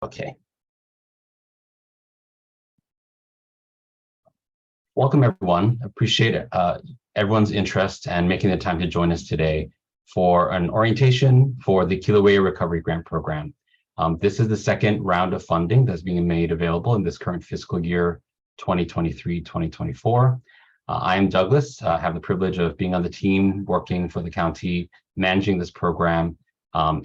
Okay. Welcome, everyone. Appreciate everyone's interest and making the time to join us today for an orientation for the Kilauea Recovery Grant Program. This is the second round of funding that's being made available in this current fiscal year, 2023-2024. I am Douglas. I have the privilege of being on the team working for the county, managing this program,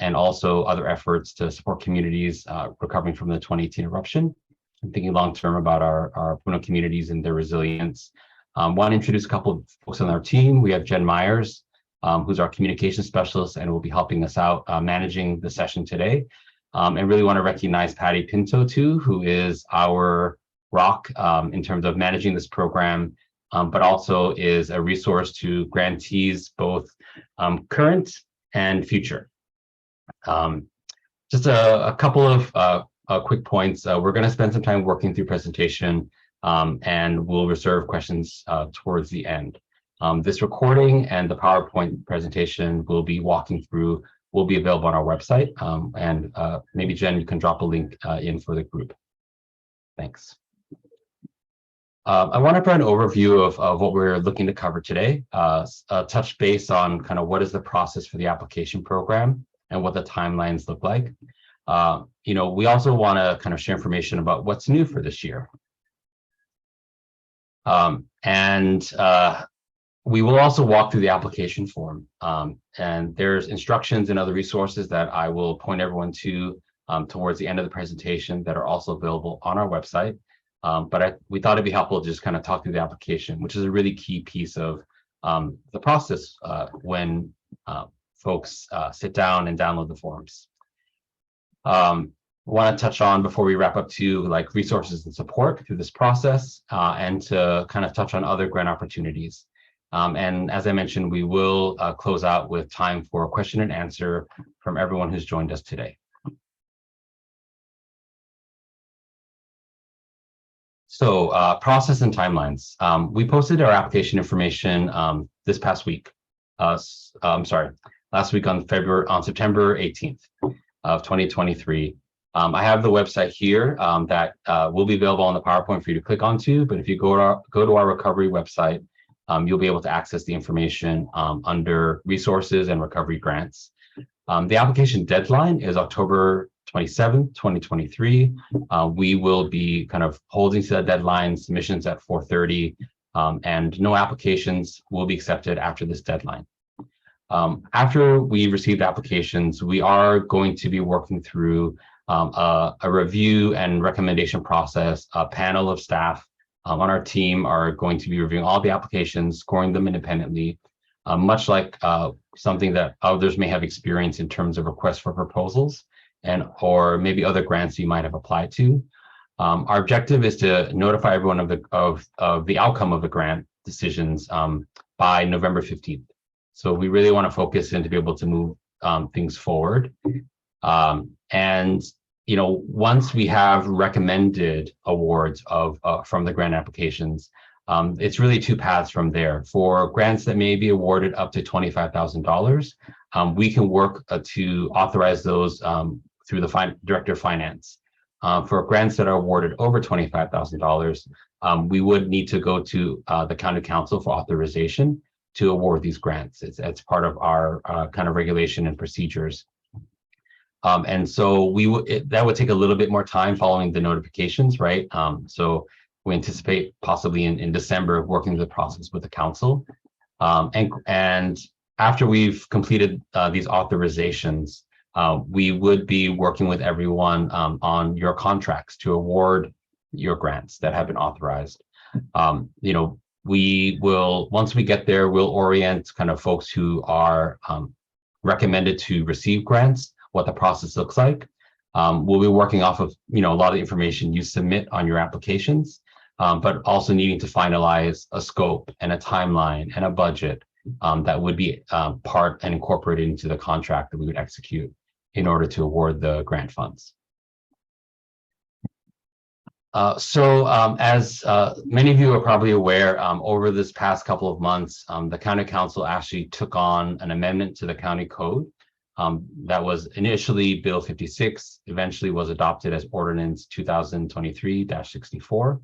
and also other efforts to support communities recovering from the 2018 eruption. I'm thinking long-term about our Puno communities and their resilience. Want to introduce a couple of folks on our team. We have Jen Myers, who's our communication specialist and will be helping us out managing the session today. And really want to recognize Patty Pinto too, who is our rock in terms of managing this program, but also is a resource to grantees, both current and future. Just a couple of quick points. We're going to spend some time working through presentation and we'll reserve questions towards the end. This recording and the PowerPoint presentation we'll be walking through will be available on our website. And maybe Jen, you can drop a link in for the group. Thanks. I want to provide an overview of what we're looking to cover today, touch base on kind of what is the process for the application program and what the timelines look like. We also want to kind of share information about what's new for this year. We will also walk through the application form. And there's instructions and other resources that I will point everyone to towards the end of the presentation that are also available on our website. But we thought it'd be helpful to just kind of talk through the application, which is a really key piece of the process when folks sit down and download the forms. Want to touch on before we wrap up to like resources and support through this process and to kind of touch on other grant opportunities. And as I mentioned, we will close out with time for a question and answer from everyone who's joined us today. So process and timelines. We posted our application information this past week. Last week on September 18th of 2023. I have the website here that will be available on the PowerPoint for you to click onto. But if you go to our recovery website, you'll be able to access the information under resources and recovery grants. The application deadline is October 27th, 2023. We will be kind of holding to that deadline, submissions at 4:30, and no applications will be accepted after this deadline. After we receive applications, we are going to be working through a review and recommendation process. A panel of staff on our team are going to be reviewing all the applications, scoring them independently, much like something that others may have experienced in terms of requests for proposals or maybe other grants you might have applied to. Our objective is to notify everyone of the outcome of the grant decisions by November 15th. So we really want to focus in to be able to move things forward. Once we have recommended awards from the grant applications, it's really two paths from there. For grants that may be awarded up to $25,000, we can work to authorize those through the Director of Finance. For grants that are awarded over $25,000, we would need to go to the County Council for authorization to award these grants. It's part of our kind of regulation and procedures. And so that would take a little bit more time following the notifications, right? So we anticipate possibly in December working the process with the council. And after we've completed these authorizations, we would be working with everyone on your contracts to award your grants that have been authorized. We will, once we get there, we'll orient kind of folks who are recommended to receive grants, what the process looks like. We'll be working off of, a lot of the information you submit on your applications, but also needing to finalize a scope and a timeline and a budget that would be part and incorporated into the contract that we would execute in order to award the grant funds. As many of you are probably aware, over this past couple of months, the County Council actually took on an amendment to the county code that was initially Bill 56, eventually was adopted as Ordinance 2023-64.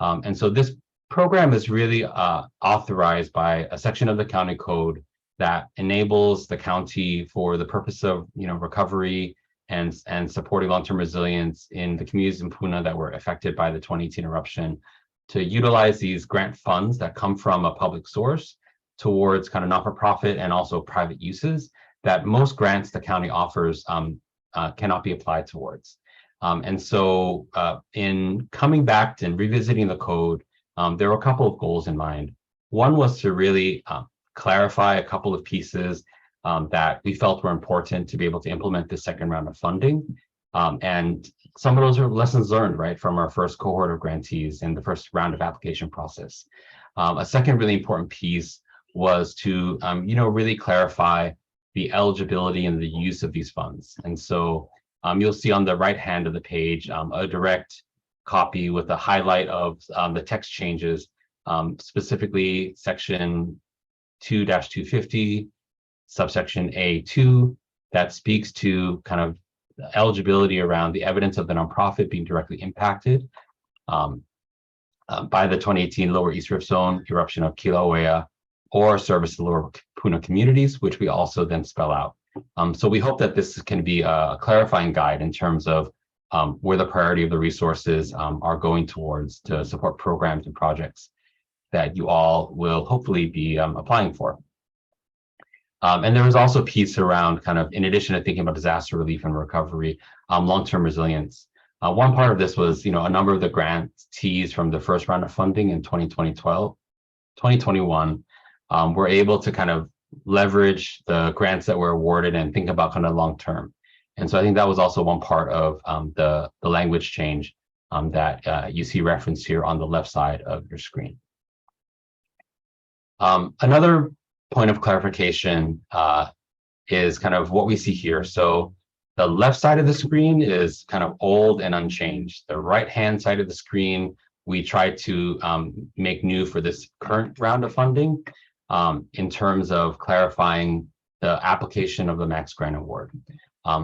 And so this program is really authorized by a section of the county code that enables the county for the purpose of recovery and supporting long-term resilience in the communities in Puna that were affected by the 2018 eruption, to utilize these grant funds that come from a public source towards kind of not-for-profit and also private uses that most grants the county offers cannot be applied towards. And so in coming back and revisiting the code, there were a couple of goals in mind. One was to really clarify a couple of pieces that we felt were important to be able to implement the second round of funding. And some of those are lessons learned, right, from our first cohort of grantees in the first round of application process. A second really important piece was to, really clarify the eligibility and the use of these funds. And so you'll see on the right hand of the page a direct copy with a highlight of the text changes, specifically section 2-250, subsection A2, that speaks to kind of eligibility around the evidence of the nonprofit being directly impacted by the 2018 Lower East Rift Zone eruption of Kilauea, or service to lower Puna communities, which we also then spell out. So we hope that this can be a clarifying guide in terms of where the priority of the resources are going towards to support programs and projects that you all will hopefully be applying for. And there was also a piece around kind of, in addition to thinking about disaster relief and recovery, long-term resilience. One part of this was, a number of the grantees from the first round of funding in 2021 were able to kind of leverage the grants that were awarded and think about kind of long-term. And so I think that was also one part of the language change that you see referenced here on the left side of your screen. Another point of clarification is kind of what we see here. So the left side of the screen is kind of old and unchanged. The right-hand side of the screen, we tried to make new for this current round of funding in terms of clarifying the application of the Max Grant Award.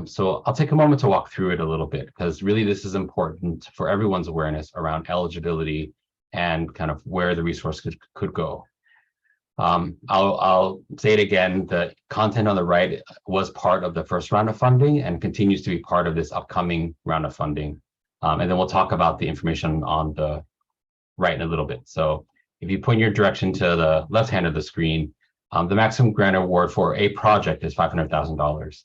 So I'll take a moment to walk through it a little bit, because really this is important for everyone's awareness around eligibility and kind of where the resource could go. I'll say it again, the content on the right was part of the first round of funding and continues to be part of this upcoming round of funding. And then we'll talk about the information on the right in a little bit. So if you point your direction to the left hand of the screen, the maximum grant award for a project is $500,000.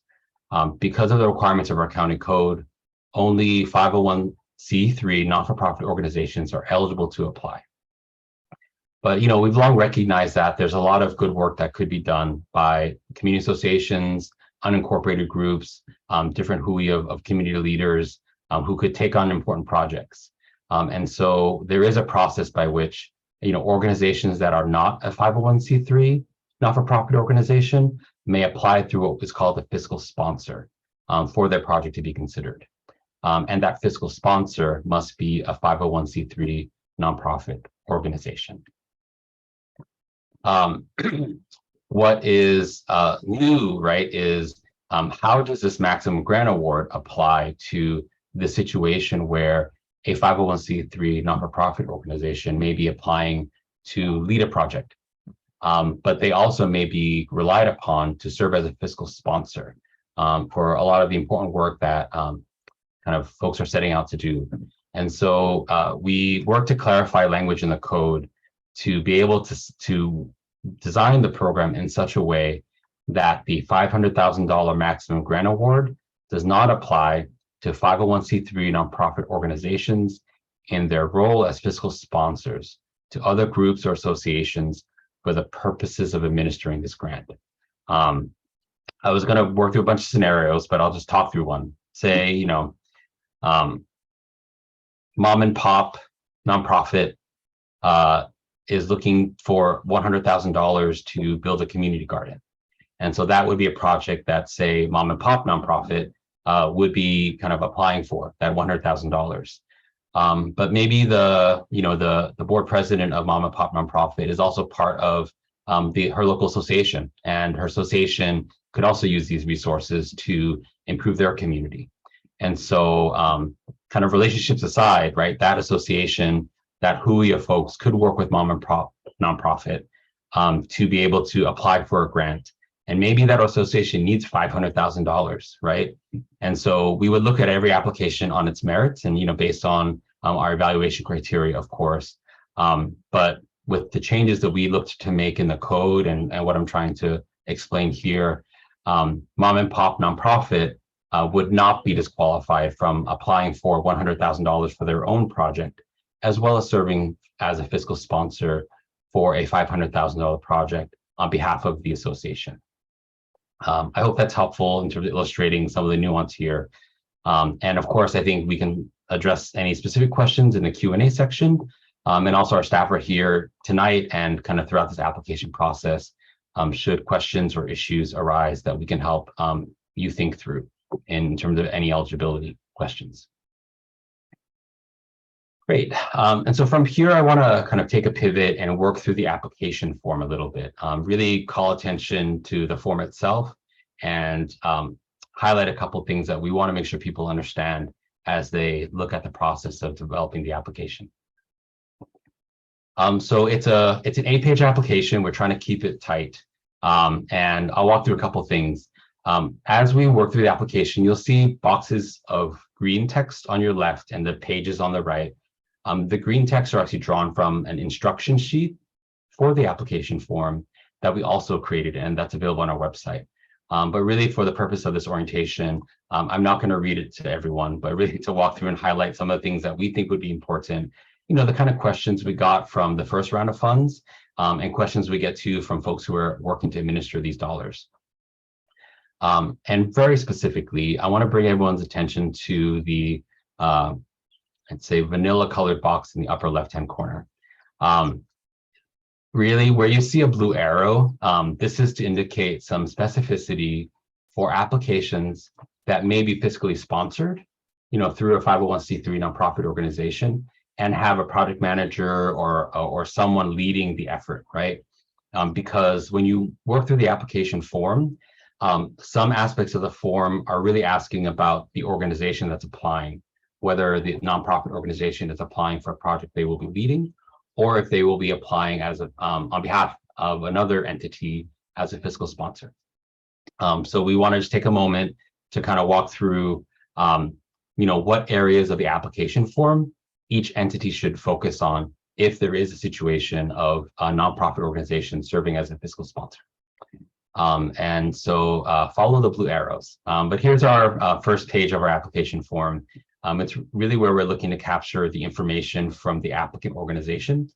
Because of the requirements of our county code, only 501c3 not-for-profit organizations are eligible to apply. But we've long recognized that there's a lot of good work that could be done by community associations, unincorporated groups, different hui of community leaders who could take on important projects. And so there is a process by which organizations that are not a 501c3 not-for-profit organization may apply through what is called a fiscal sponsor for their project to be considered. And that fiscal sponsor must be a 501c3 nonprofit organization. What is new, right, is how does this maximum grant award apply to the situation where a 501c3 not-for-profit organization may be applying to lead a project, but they also may be relied upon to serve as a fiscal sponsor for a lot of the important work that kind of folks are setting out to do. And so we work to clarify language in the code to be able to design the program in such a way that the $500,000 maximum grant award does not apply to 501c3 nonprofit organizations in their role as fiscal sponsors to other groups or associations for the purposes of administering this grant. I was going to work through a bunch of scenarios, but I'll just talk through one. Say, mom and pop nonprofit is looking for $100,000 to build a community garden. And so that would be a project that, say, mom and pop nonprofit would be kind of applying for, that $100,000. But maybe the board president of mom and pop nonprofit is also part of her local association, and her association could also use these resources to improve their community. And so kind of relationships aside, right, that association, that Hui of folks could work with mom and nonprofit to be able to apply for a grant. And maybe that association needs $500,000, right? And so we would look at every application on its merits and, based on our evaluation criteria, of course. But with the changes that we looked to make in the code and what I'm trying to explain here, mom and pop nonprofit would not be disqualified from applying for $100,000 for their own project, as well as serving as a fiscal sponsor for a $500,000 project on behalf of the association. I hope that's helpful in terms of illustrating some of the nuance here. And of course, I think we can address any specific questions in the Q&A section. And also our staff are here tonight and kind of throughout this application process, should questions or issues arise that we can help you think through in terms of any eligibility questions. Great. And so from here, I want to kind of take a pivot and work through the application form a little bit, really call attention to the form itself and highlight a couple of things that we want to make sure people understand as they look at the process of developing the application. So it's an 8-page application. We're trying to keep it tight. And I'll walk through a couple of things. As we work through the application, you'll see boxes of green text on your left and the pages on the right. The green text are actually drawn from an instruction sheet for the application form that we also created, and that's available on our website. But really, for the purpose of this orientation, I'm not going to read it to everyone, but really to walk through and highlight some of the things that we think would be important. The kind of questions we got from the first round of funds and questions we get to from folks who are working to administer these dollars. And very specifically, I want to bring everyone's attention to the I'd say vanilla colored box in the upper left-hand corner. Really, where you see a blue arrow, this is to indicate some specificity for applications that may be fiscally sponsored, through a 501c3 nonprofit organization and have a project manager or someone leading the effort, right? Because when you work through the application form, some aspects of the form are really asking about the organization that's applying, whether the nonprofit organization is applying for a project they will be leading, or if they will be applying as on behalf of another entity as a fiscal sponsor. So we want to just take a moment to kind of walk through, what areas of the application form each entity should focus on if there is a situation of a nonprofit organization serving as a fiscal sponsor. And so follow the blue arrows. But here's our first page of our application form. It's really where we're looking to capture the information from the applicant organization.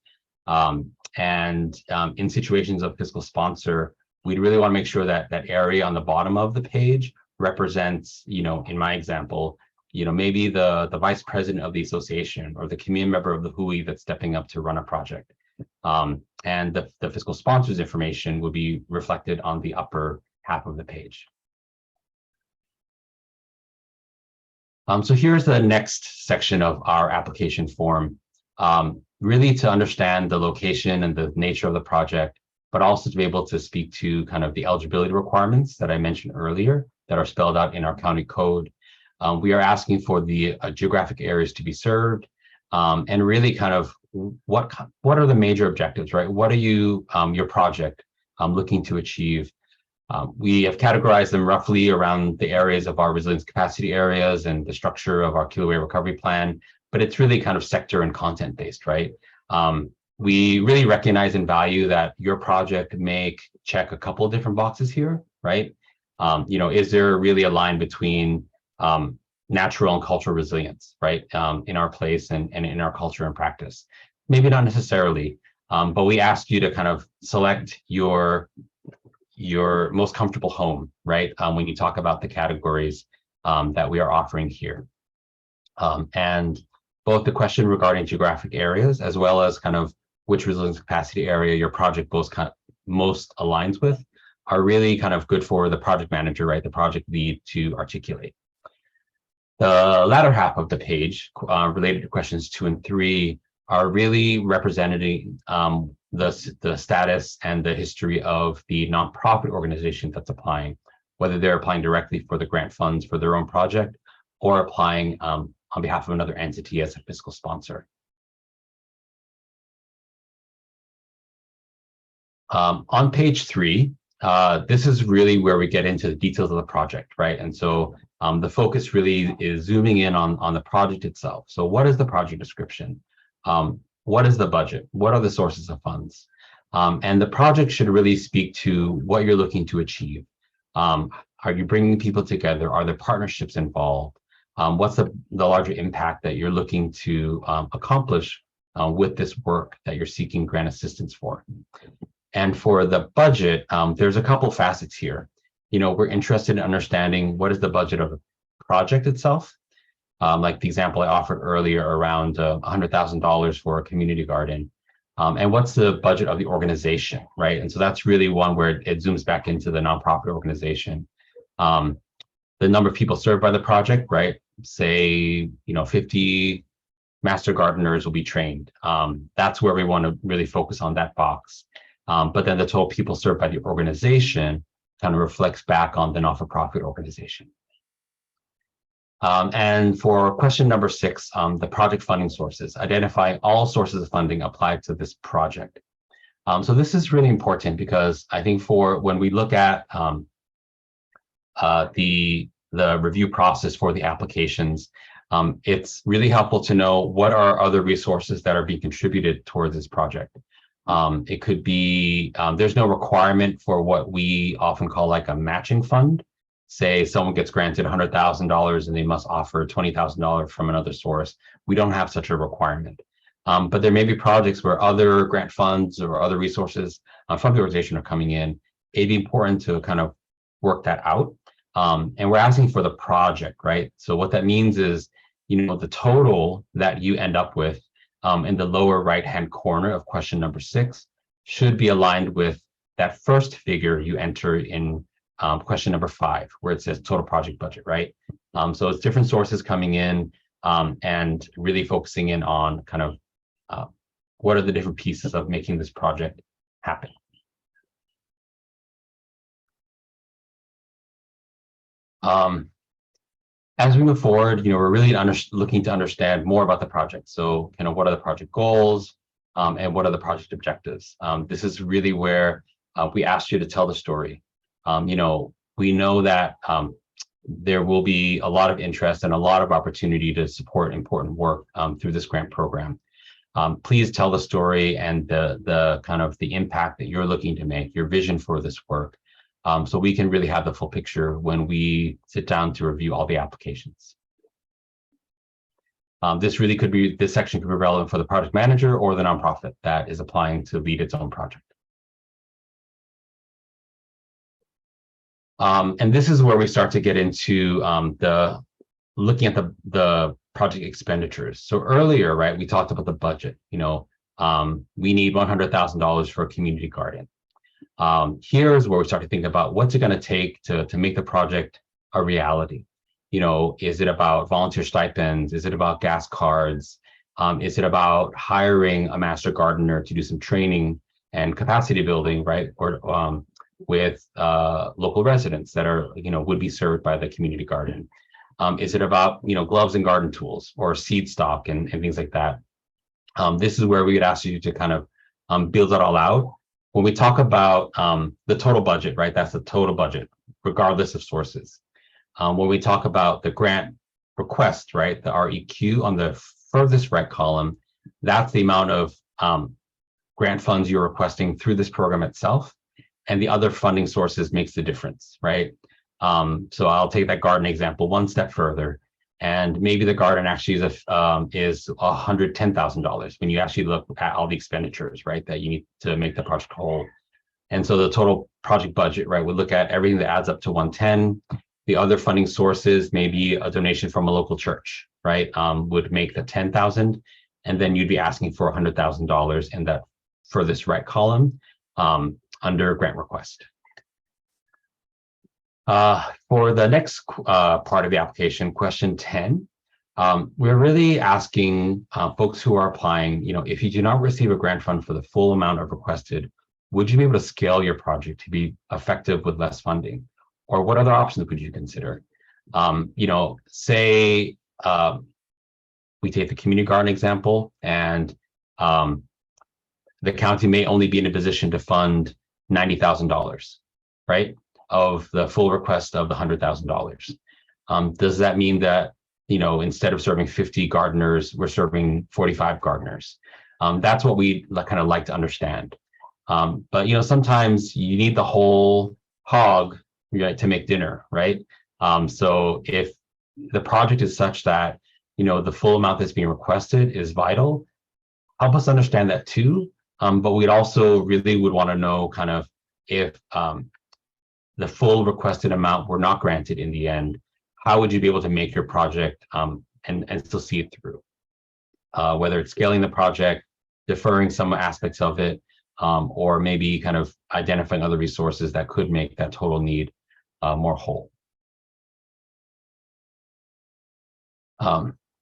And in situations of fiscal sponsor, we'd really want to make sure that that area on the bottom of the page represents, in my example, maybe the vice president of the association or the community member of the Hui that's stepping up to run a project. And the fiscal sponsor's information will be reflected on the upper half of the page. So here's the next section of our application form, really to understand the location and the nature of the project, but also to be able to speak to kind of the eligibility requirements that I mentioned earlier that are spelled out in our county code. We are asking for the geographic areas to be served, and really kind of what are the major objectives, right? What are your project looking to achieve? We have categorized them roughly around the areas of our resilience capacity areas and the structure of our Kilauea recovery plan, but it's really kind of sector and content based, right? We really recognize and value that your project may check a couple of different boxes here, right? Is there really a line between natural and cultural resilience, right? In our place and in our culture and practice? Maybe not necessarily, but we ask you to kind of select your most comfortable home, right? When you talk about the categories that we are offering here. And both the question regarding geographic areas, as well as kind of which resilience capacity area your project most aligns with, are really kind of good for the project manager, right? The project lead to articulate. The latter half of the page, related to questions 2 and 3, are really representing the status and the history of the nonprofit organization that's applying, whether they're applying directly for the grant funds for their own project or applying on behalf of another entity as a fiscal sponsor. On page 3, this is really where we get into the details of the project, right? And so the focus really is zooming in on the project itself. So what is the project description? What is the budget? What are the sources of funds? And the project should really speak to what you're looking to achieve. Are you bringing people together? Are there partnerships involved? What's the larger impact that you're looking to accomplish with this work that you're seeking grant assistance for? And for the budget, there's a couple facets here. We're interested in understanding what is the budget of the project itself. Like the example I offered earlier around $100,000 for a community garden. And what's the budget of the organization, right? And so that's really one where it zooms back into the nonprofit organization. The number of people served by the project, right? Say, 50 master gardeners will be trained. That's where we want to really focus on that box. But then the total people served by the organization kind of reflects back on the not-for-profit organization. And for question number 6, the project funding sources, identify all sources of funding applied to this project. So this is really important because I think for when we look at the review process for the applications, it's really helpful to know what are other resources that are being contributed towards this project. It could be, there's no requirement for what we often call like a matching fund. Say someone gets granted $100,000 and they must offer $20,000 from another source. We don't have such a requirement. But there may be projects where other grant funds or other resources from the organization are coming in. It'd be important to kind of work that out. And we're asking for the project, right? So what that means is, the total that you end up with in the lower right-hand corner of question number 6 should be aligned with that first figure you enter in question number 5, where it says total project budget, right? So it's different sources coming in and really focusing in on kind of what are the different pieces of making this project happen. As we move forward, we're really looking to understand more about the project. So, what are the project goals and what are the project objectives? This is really where we asked you to tell the story. We know that there will be a lot of interest and a lot of opportunity to support important work through this grant program. Please tell the story and the kind of the impact that you're looking to make, your vision for this work. So we can really have the full picture when we sit down to review all the applications. This section could be relevant for the project manager or the nonprofit that is applying to lead its own project. And this is where we start to get into looking at the project expenditures. So earlier, right, we talked about the budget. We need $100,000 for a community garden. Here's where we start to think about what's it going to take to make the project a reality. Is it about volunteer stipends? Is it about gas cards? Is it about hiring a master gardener to do some training and capacity building, right? Or with local residents that are, would be served by the community garden? Is it about, gloves and garden tools or seed stock and things like that? This is where we would ask you to kind of build it all out. When we talk about the total budget, right, that's the total budget, regardless of sources. When we talk about the grant request, right, the REQ on the furthest right column, that's the amount of grant funds you're requesting through this program itself. And the other funding sources makes the difference, right? So I'll take that garden example one step further. And maybe the garden actually is $110,000 when you actually look at all the expenditures, right, that you need to make the project whole. And so the total project budget, right, would look at everything that adds up to 110. The other funding sources, maybe a donation from a local church, right, would make the 10,000. And then you'd be asking for $100,000 in that furthest right column under grant request. For the next part of the application, question 10, we're really asking folks who are applying, if you do not receive a grant fund for the full amount of requested, would you be able to scale your project to be effective with less funding? Or what other options would you consider? Say we take the community garden example, and the county may only be in a position to fund $90,000, right, of the full request of the $100,000. Does that mean that, instead of serving 50 gardeners, we're serving 45 gardeners? That's what we kind of like to understand. But sometimes you need the whole hog, right, to make dinner, right? So if the project is such that the full amount that's being requested is vital, help us understand that too. But we'd also really would want to know kind of if the full requested amount were not granted in the end, how would you be able to make your project and still see it through? Whether it's scaling the project, deferring some aspects of it, or maybe kind of identifying other resources that could make that total need more whole.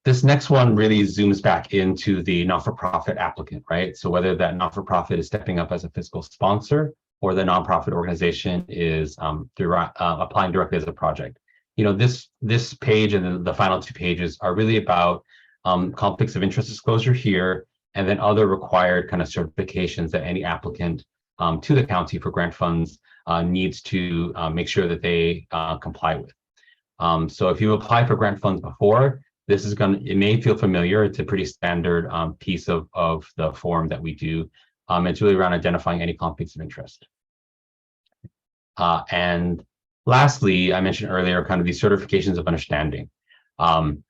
This next one really zooms back into the not-for-profit applicant, right? So whether that not-for-profit is stepping up as a fiscal sponsor or the nonprofit organization is applying directly as a project. This page and the final two pages are really about conflicts of interest disclosure here, and then other required kind of certifications that any applicant to the county for grant funds needs to make sure that they comply with. So if you apply for grant funds before, it may feel familiar. It's a pretty standard piece of the form that we do. It's really around identifying any conflicts of interest. And lastly, I mentioned earlier, kind of these certifications of understanding.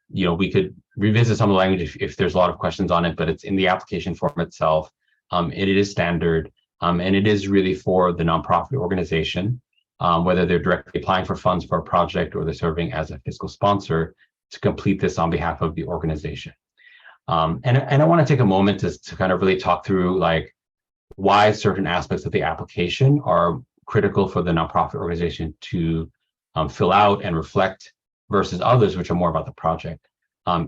We could revisit some of the language if there's a lot of questions on it, but it's in the application form itself. It is standard, and it is really for the nonprofit organization, whether they're directly applying for funds for a project or they're serving as a fiscal sponsor, to complete this on behalf of the organization. And I want to take a moment to kind of really talk through like why certain aspects of the application are critical for the nonprofit organization to fill out and reflect versus others, which are more about the project.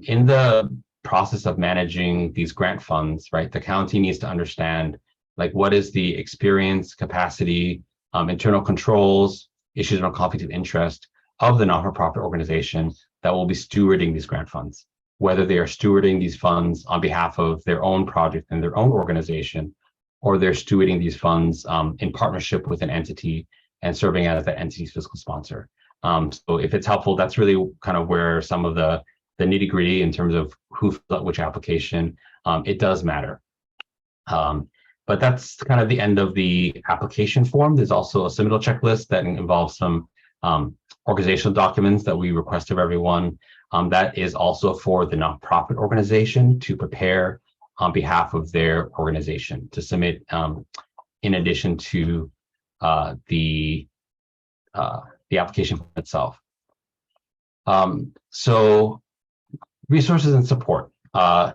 In the process of managing these grant funds, right, the county needs to understand like what is the experience, capacity, internal controls, issues around conflict of interest of the not-for-profit organization that will be stewarding these grant funds, whether they are stewarding these funds on behalf of their own project and their own organization, or they're stewarding these funds in partnership with an entity and serving as the entity's fiscal sponsor. So if it's helpful, that's really kind of where some of the nitty-gritty in terms of who fills out which application, it does matter. But that's kind of the end of the application form. There's also a submittal checklist that involves some organizational documents that we request of everyone. That is also for the nonprofit organization to prepare on behalf of their organization to submit in addition to the application form itself. So resources and support.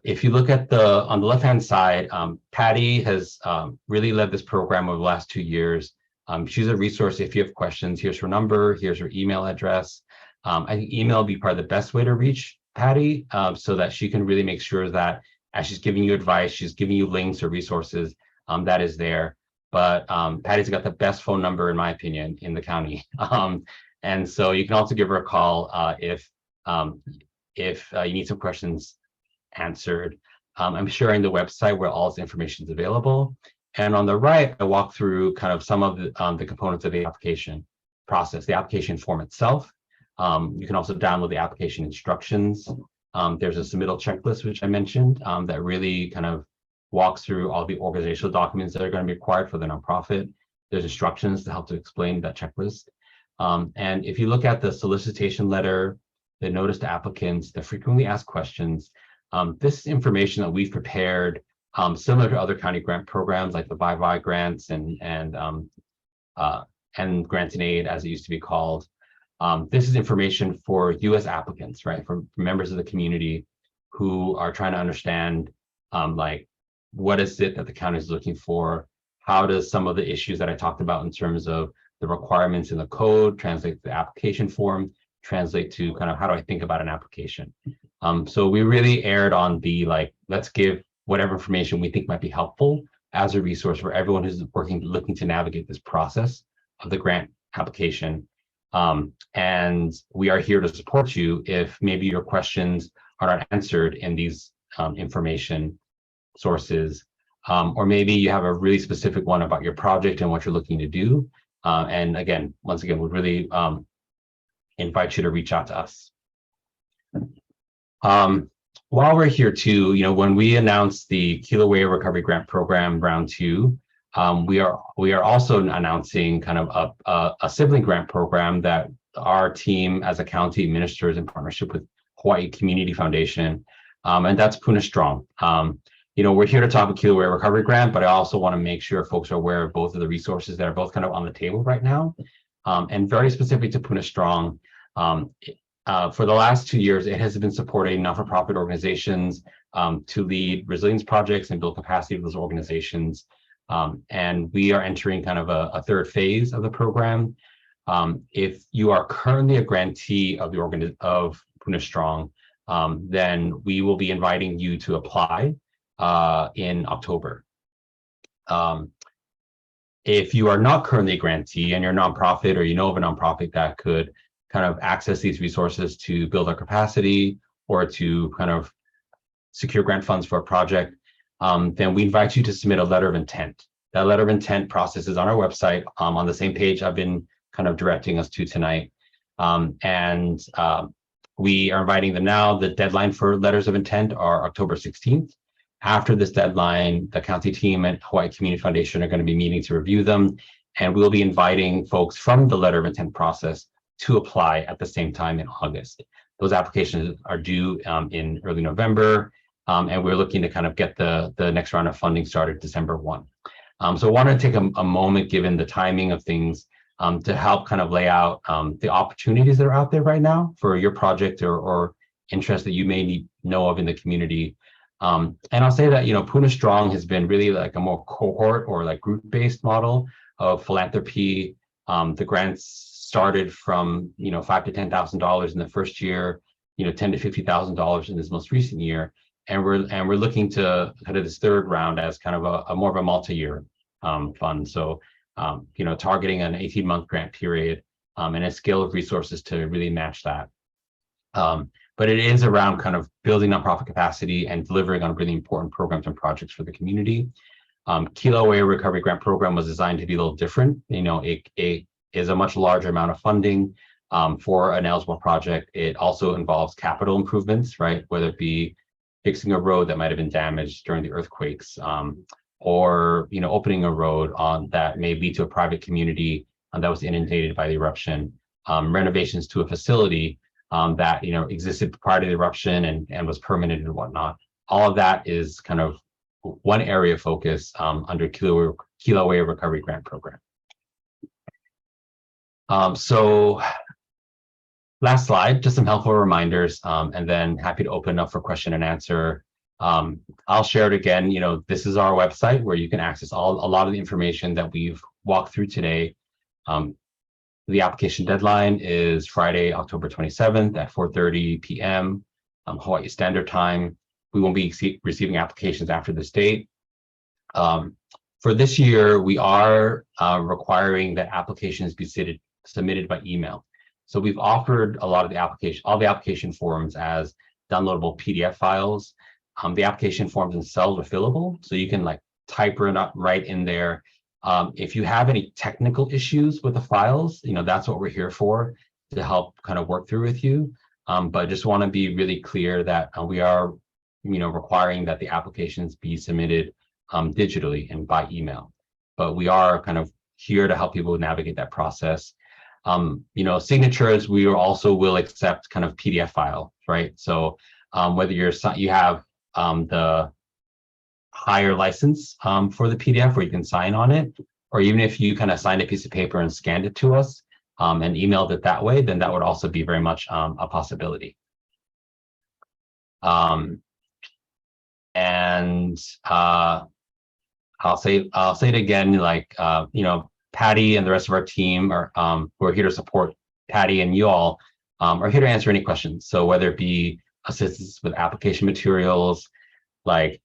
If you look at on the left-hand side, Patty has really led this program over the last 2 years. She's a resource if you have questions. Here's her number, here's her email address. I think email would be probably the best way to reach Patty so that she can really make sure that as she's giving you advice, she's giving you links or resources that is there. But Patty's got the best phone number, in my opinion, in the county. And so you can also give her a call if you need some questions answered. I'm sharing the website where all this information is available. And on the right, I walk through kind of some of the components of the application process, the application form itself. You can also download the application instructions. There's a submittal checklist, which I mentioned, that really kind of walks through all the organizational documents that are going to be required for the nonprofit. There's instructions to help to explain that checklist. And if you look at the solicitation letter, the notice to applicants, the frequently asked questions, this is information that we've prepared similar to other county grant programs like the VIVI grants and grants and aid, as it used to be called. This is information for you as applicants, right? For members of the community who are trying to understand like what is it that the county is looking for? How does some of the issues that I talked about in terms of the requirements in the code translate to the application form, translate to kind of how do I think about an application? So we really erred on the like, let's give whatever information we think might be helpful as a resource for everyone who's looking to navigate this process of the grant application. And we are here to support you if maybe your questions are not answered in these information sources, or maybe you have a really specific one about your project and what you're looking to do. And again, once again, we really invite you to reach out to us. While we're here too, when we announced the Kilauea Recovery Grant Program Round 2, we are also announcing kind of a sibling grant program that our team as a county administers in partnership with Hawai'i Community Foundation, and that's Puna Strong. We're here to talk about Kilauea Recovery Grant, but I also want to make sure folks are aware of both of the resources that are both kind of on the table right now, and very specific to Puna Strong. For the last 2 years, it has been supporting not-for-profit organizations to lead resilience projects and build capacity of those organizations. And we are entering kind of a third phase of the program. If you are currently a grantee of Puna Strong, then we will be inviting you to apply in October. If you are not currently a grantee and you're a nonprofit, or you know of a nonprofit that could kind of access these resources to build our capacity or to kind of secure grant funds for a project, then we invite you to submit a letter of intent. That letter of intent process is on our website, on the same page I've been kind of directing us to tonight. We are inviting them now. The deadline for letters of intent are October 16th. After this deadline, the county team at Hawai'i Community Foundation are going to be meeting to review them, and we'll be inviting folks from the letter of intent process to apply at the same time in August. Those applications are due in early November, and we're looking to kind of get the next round of funding started December 1. So I want to take a moment, given the timing of things, to help kind of lay out the opportunities that are out there right now for your project or interest that you may know of in the community. And I'll say that, Puna Strong has been really like a more cohort or like group-based model of philanthropy. The grants started from, $5,000 to $10,000 in the first year, $10,000 to $50,000 in this most recent year. And we're looking to kind of this third round as kind of a more of a multi-year fund. So, targeting an 18-month grant period and a scale of resources to really match that. But it is around kind of building nonprofit capacity and delivering on really important programs and projects for the community. Kilauea Recovery Grant Program was designed to be a little different. It is a much larger amount of funding for an eligible project. It also involves capital improvements, right? Whether it be fixing a road that might have been damaged during the earthquakes, or opening a road that may lead to a private community that was inundated by the eruption, renovations to a facility that existed prior to the eruption and was permanent and whatnot. All of that is kind of one area of focus under Kilauea Recovery Grant Program. So last slide, just some helpful reminders, and then happy to open up for question and answer. I'll share it again. This is our website where you can access a lot of the information that we've walked through today. The application deadline is Friday, October 27th at 4:30 p.m. Hawaii Standard Time. We won't be receiving applications after this date. For this year, we are requiring that applications be submitted by email. So we've offered all the application forms as downloadable PDF files. The application forms themselves are fillable, so you can type it up right in there. If you have any technical issues with the files, that's what we're here for, to help kind of work through with you. But just want to be really clear that we are, requiring that the applications be submitted digitally and by email. But we are kind of here to help people navigate that process. Signatures, we also will accept kind of PDF file, right? So whether you have the higher license for the PDF where you can sign on it, or even if you kind of signed a piece of paper and scanned it to us and emailed it that way, then that would also be very much a possibility. And I'll say it again, Patty and the rest of our team are who are here to support Patty and you all are here to answer any questions. So whether it be assistance with application materials, like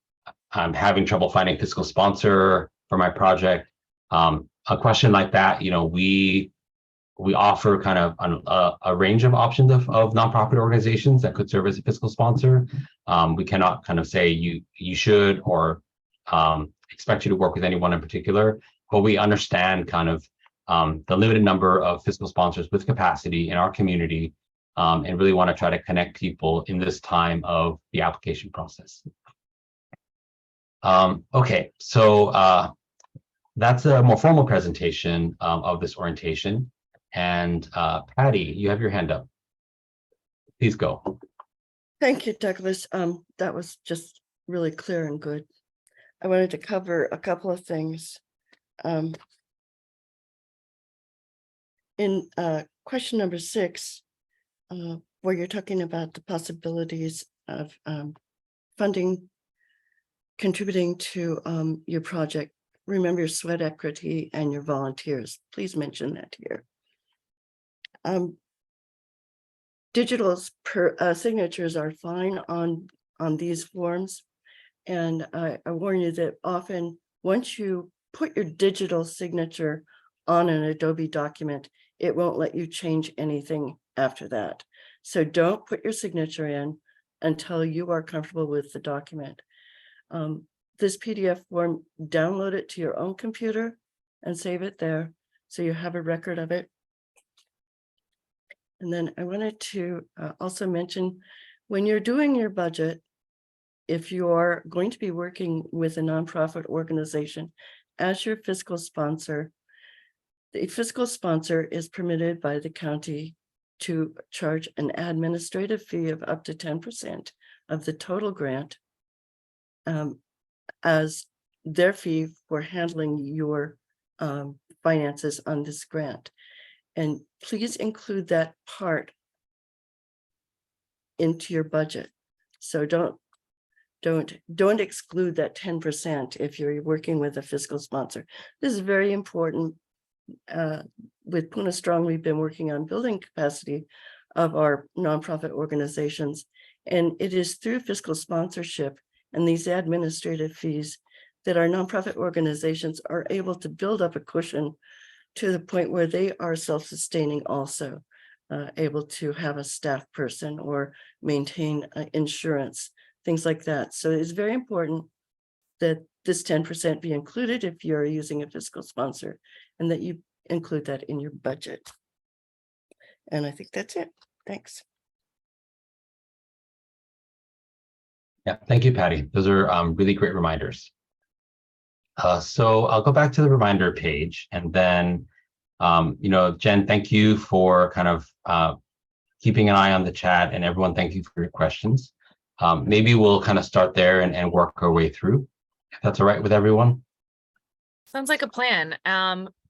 I'm having trouble finding a fiscal sponsor for my project, a question like that, we we offer kind of a range of options of nonprofit organizations that could serve as a fiscal sponsor. We cannot kind of say you should or expect you to work with anyone in particular, but we understand kind of the limited number of fiscal sponsors with capacity in our community, and really want to try to connect people in this time of the application process. Okay, so that's a more formal presentation of this orientation. And Patty, you have your hand up. Please go. Thank you, Douglas. That was just really clear and good. I wanted to cover a couple of things. In question number 6, where you're talking about the possibilities of funding, contributing to your project, remember your sweat equity and your volunteers. Please mention that here. Digital signatures are fine on these forms. And I warn you that often once you put your digital signature on an Adobe document, it won't let you change anything after that. So don't put your signature in until you are comfortable with the document. This PDF form, download it to your own computer and save it there so you have a record of it. And then I wanted to also mention, when you're doing your budget, if you're going to be working with a nonprofit organization as your fiscal sponsor, the fiscal sponsor is permitted by the county to charge an administrative fee of up to 10% of the total grant as their fee for handling your finances on this grant. And please include that part into your budget. So don't exclude that 10% if you're working with a fiscal sponsor. This is very important. With Puna Strong, we've been working on building capacity of our nonprofit organizations, and it is through fiscal sponsorship and these administrative fees that our nonprofit organizations are able to build up a cushion to the point where they are self-sustaining, also able to have a staff person or maintain insurance, things like that. So it's very important that this 10% be included if you're using a fiscal sponsor, and that you include that in your budget. And I think that's it. Thanks. Yeah, thank you, Patty. Those are really great reminders. So I'll go back to the reminder page, and then, Jen, thank you for kind of keeping an eye on the chat, and everyone, thank you for your questions. Maybe we'll kind of start there and work our way through, if that's all right with everyone. Sounds like a plan.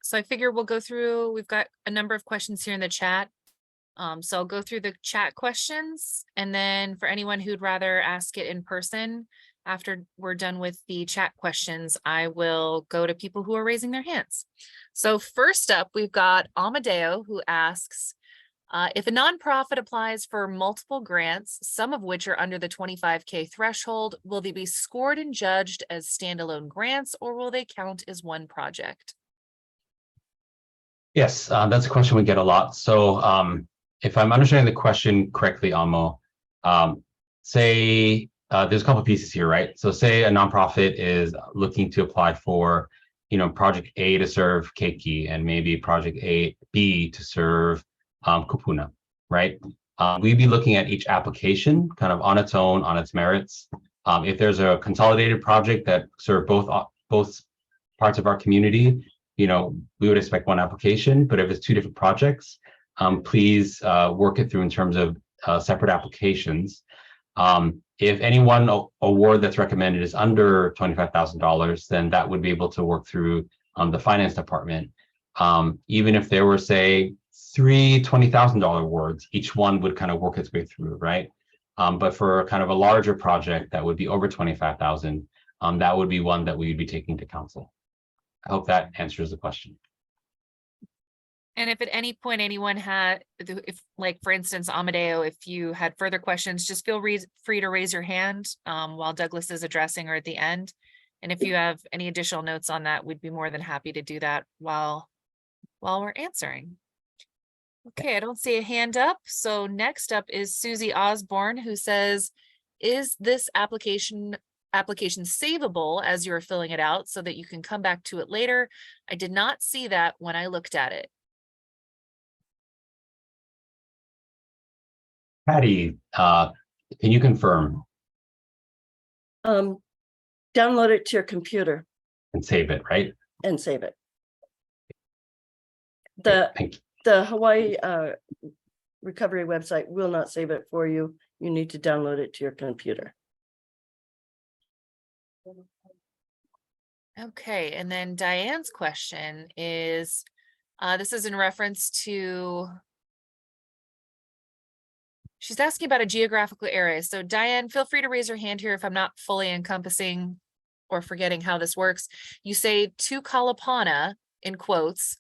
So I figure we'll go through, we've got a number of questions here in the chat. So I'll go through the chat questions, and then for anyone who'd rather ask it in person, after we're done with the chat questions, I will go to people who are raising their hands. So first up, we've got Amadeo, who asks, if a nonprofit applies for multiple grants, some of which are under the 25K threshold, will they be scored and judged as standalone grants, or will they count as one project? Yes, that's a question we get a lot. So if I'm understanding the question correctly, Amo, say there's a couple of pieces here, right? So say a nonprofit is looking to apply for, project A to serve Keiki, and maybe project B to serve Kupuna, right? We'd be looking at each application kind of on its own, on its merits. If there's a consolidated project that serve both parts of our community, we would expect one application. But if it's two different projects, please work it through in terms of separate applications. If any one award that's recommended is under $25,000, then that would be able to work through the finance department. Even if there were, say, 3 $20,000 awards, each one would kind of work its way through, right? But for kind of a larger project that would be over 25,000, that would be one that we would be taking to council. I hope that answers the question. And if at any point anyone had, if like, for instance, Amadeo, if you had further questions, just feel free to raise your hand while Douglas is addressing, or at the end. And if you have any additional notes on that, we'd be more than happy to do that while we're answering. Okay, I don't see a hand up. So next up is Susie Osborne, who says, is this application savable as you're filling it out so that you can come back to it later? I did not see that when I looked at it. Patty, can you confirm Download it to your computer and save it, right? and save it. Okay, thank you. The Hawaii recovery website will not save it for you. You need to download it to your computer. Okay, and then Diane's question is, this is in reference to, she's asking about a geographical area. So Diane, feel free to raise your hand here if I'm not fully encompassing or forgetting how this works. You say to Kalapana in quotes.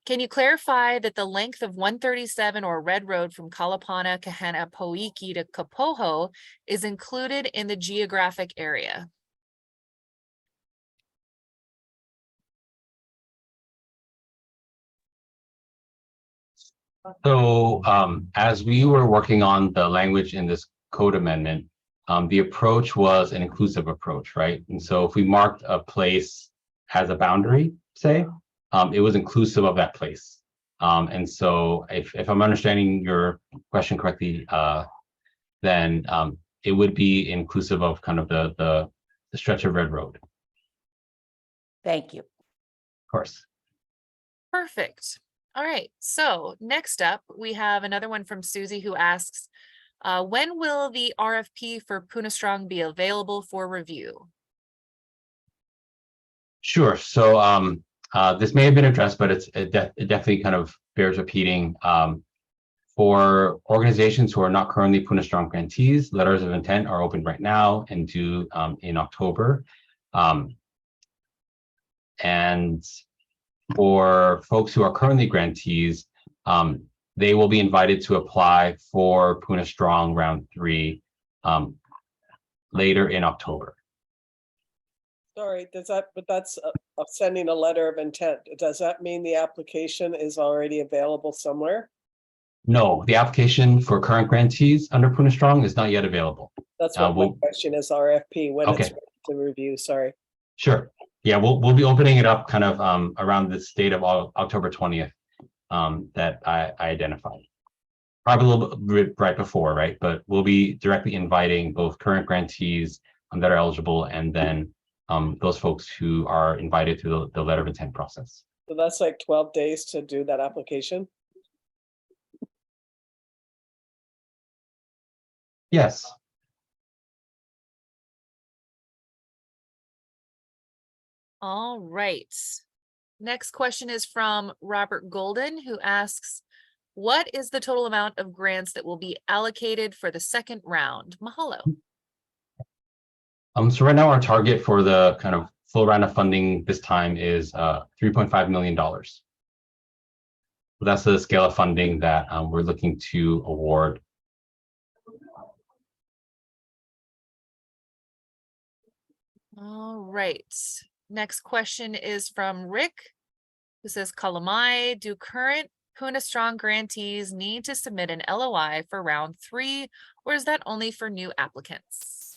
Can you clarify that the length of 137 or Red Road from Kalapana, Kahanapoiki to Kapoho is included in the geographic area? So as we were working on the language in this code amendment, the approach was an inclusive approach, right? And so if we marked a place as a boundary, say, it was inclusive of that place. And so if I'm understanding your question correctly, then it would be inclusive of kind of the stretch of Red Road. Thank you. Of course. Perfect. All right. So next up, we have another one from Susie who asks, when will the RFP for Punastrong be available for review? Sure. So this may have been addressed, but it definitely kind of bears repeating. For organizations who are not currently Punastrong grantees, letters of intent are open right now and due in October. And for folks who are currently grantees, they will be invited to apply for Punastrong round 3 later in October. Sorry, but that's sending a letter of intent. Does that mean the application is already available somewhere? No, the application for current grantees under Punastrong is not yet available. That's what my question is, RFP, when it's ready to review, sorry. Sure. Yeah, we'll be opening it up kind of around this date of October 20th that I identified. Probably a little bit right before, right? But we'll be directly inviting both current grantees that are eligible and then those folks who are invited through the letter of intent process. So that's like 12 days to do that application? Yes. All right. Next question is from Robert Golden, who asks, what is the total amount of grants that will be allocated for the second round? Mahalo. So right now our target for the kind of full round of funding this time is $3.5 million. So that's the scale of funding that we're looking to award. All right. Next question is from Rick, who says, Kalamai, do current Punastrong grantees need to submit an LOI for round 3, or is that only for new applicants?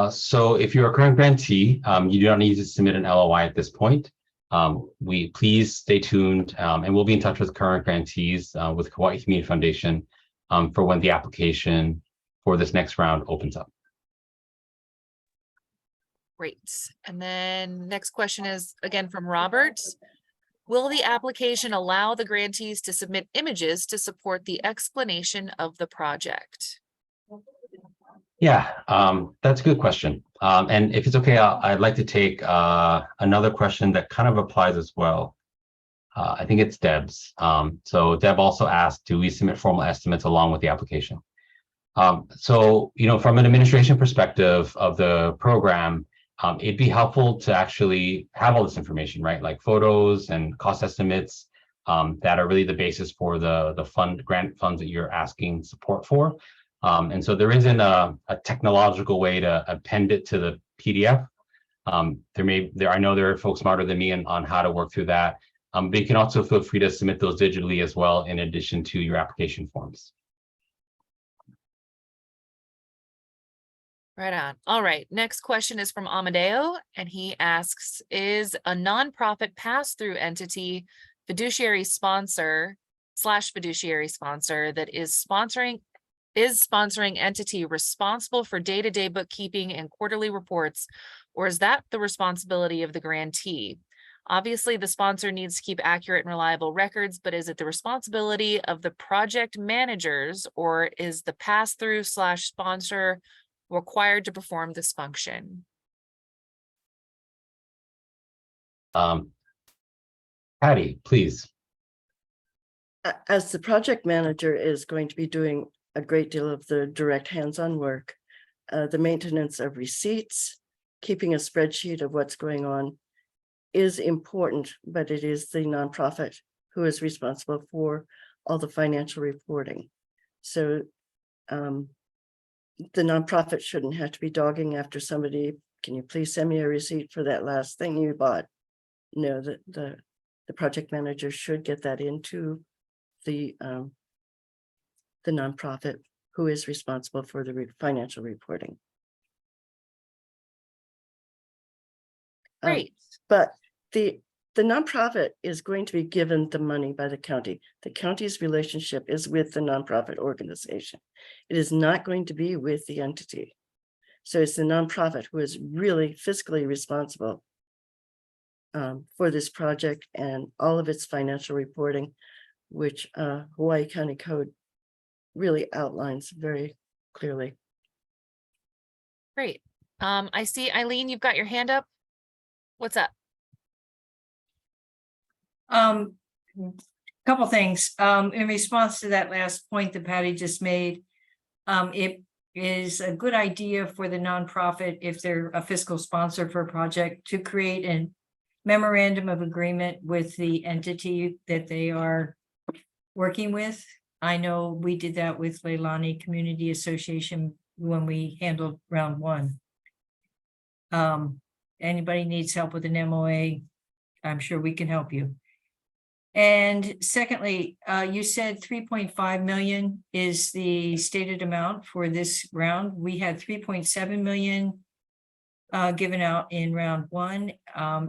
So if you're a current grantee, you do not need to submit an LOI at this point. Please stay tuned and we'll be in touch with current grantees with Hawaii Community Foundation for when the application for this next round opens up. Great. And then next question is again from Robert. Will the application allow the grantees to submit images to support the explanation of the project? Yeah, that's a good question. And if it's okay, I'd like to take another question that kind of applies as well. I think it's Deb's. So Deb also asked, do we submit formal estimates along with the application? So, you know, from an administration perspective of the program, it'd be helpful to actually have all this information, right? Like photos and cost estimates that are really the basis for the grant funds that you're asking support for. And so there isn't a technological way to append it to the PDF. I know there are folks smarter than me on how to work through that. But you can also feel free to submit those digitally as well, in addition to your application forms. Right on. All right. Next question is from Amadeo, and he asks, is a nonprofit pass-through entity fiduciary sponsor / fiduciary sponsor that is sponsoring entity responsible for day-to-day bookkeeping and quarterly reports, or is that the responsibility of the grantee? Obviously, the sponsor needs to keep accurate and reliable records, but is it the responsibility of the project managers, or is the pass-through / sponsor required to perform this function? Patty, please. As the project manager is going to be doing a great deal of the direct hands-on work, the maintenance of receipts, keeping a spreadsheet of what's going on is important, but it is the nonprofit who is responsible for all the financial reporting. So the nonprofit shouldn't have to be dogging after somebody. Can you please send me a receipt for that last thing you bought? No, the project manager should get that into the nonprofit who is responsible for the financial reporting. Great. But the nonprofit is going to be given the money by the county. The county's relationship is with the nonprofit organization. It is not going to be with the entity. So it's the nonprofit who is really fiscally responsible for this project and all of its financial reporting, which Hawaii County Code really outlines very clearly. Great. I see Eileen, you've got your hand up. What's up? Couple things. In response to that last point that Patty just made, it is a good idea for the nonprofit, if they're a fiscal sponsor for a project, to create a memorandum of agreement with the entity that they are working with. I know we did that with Leilani Community Association when we handled round 1. Anybody needs help with an MOA, I'm sure we can help you. And secondly, you said 3.5 million is the stated amount for this round. We had 3.7 million given out in round 1.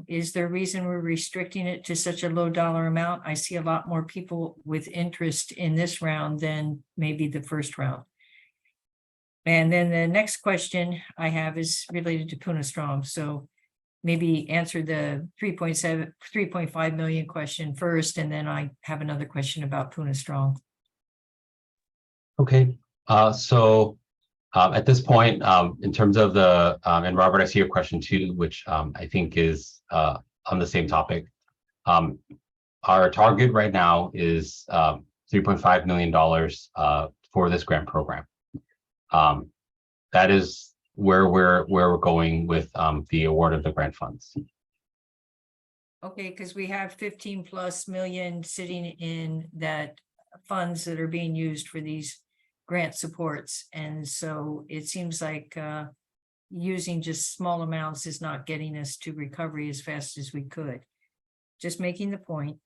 Is there a reason we're restricting it to such a low dollar amount? I see a lot more people with interest in this round than maybe the first round. And then the next question I have is related to Puna Strong. So maybe answer the 3.5 million question first, and then I have another question about Puna Strong. Okay, so at this point, in terms of the, and Robert, I see your question too, which I think is on the same topic. Our target right now is $3.5 million for this grant program. That is where we're going with the award of the grant funds. Okay, because we have 15+ million sitting in that funds that are being used for these grant supports. And so it seems like using just small amounts is not getting us to recovery as fast as we could. Just making the point.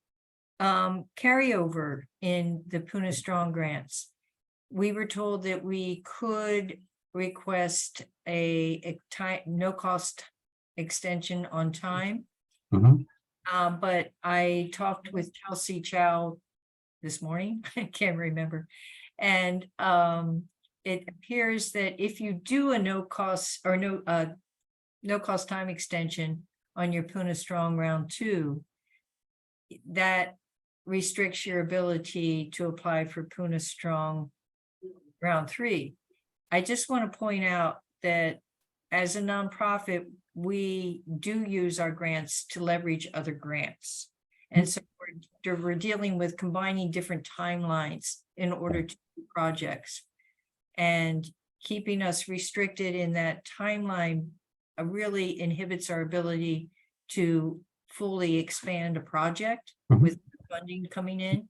Carryover in the Puna Strong grants. We were told that we could request a no cost extension on time. Mm-hmm. But I talked with Kelsey Chow this morning, I can't remember. And it appears that if you do a no cost or no cost time extension on your Puna Strong round 2, that restricts your ability to apply for Puna Strong round 3. I just want to point out that as a nonprofit, we do use our grants to leverage other grants. And so we're dealing with combining different timelines in order to do projects. And keeping us restricted in that timeline really inhibits our ability to fully expand a project with funding coming in.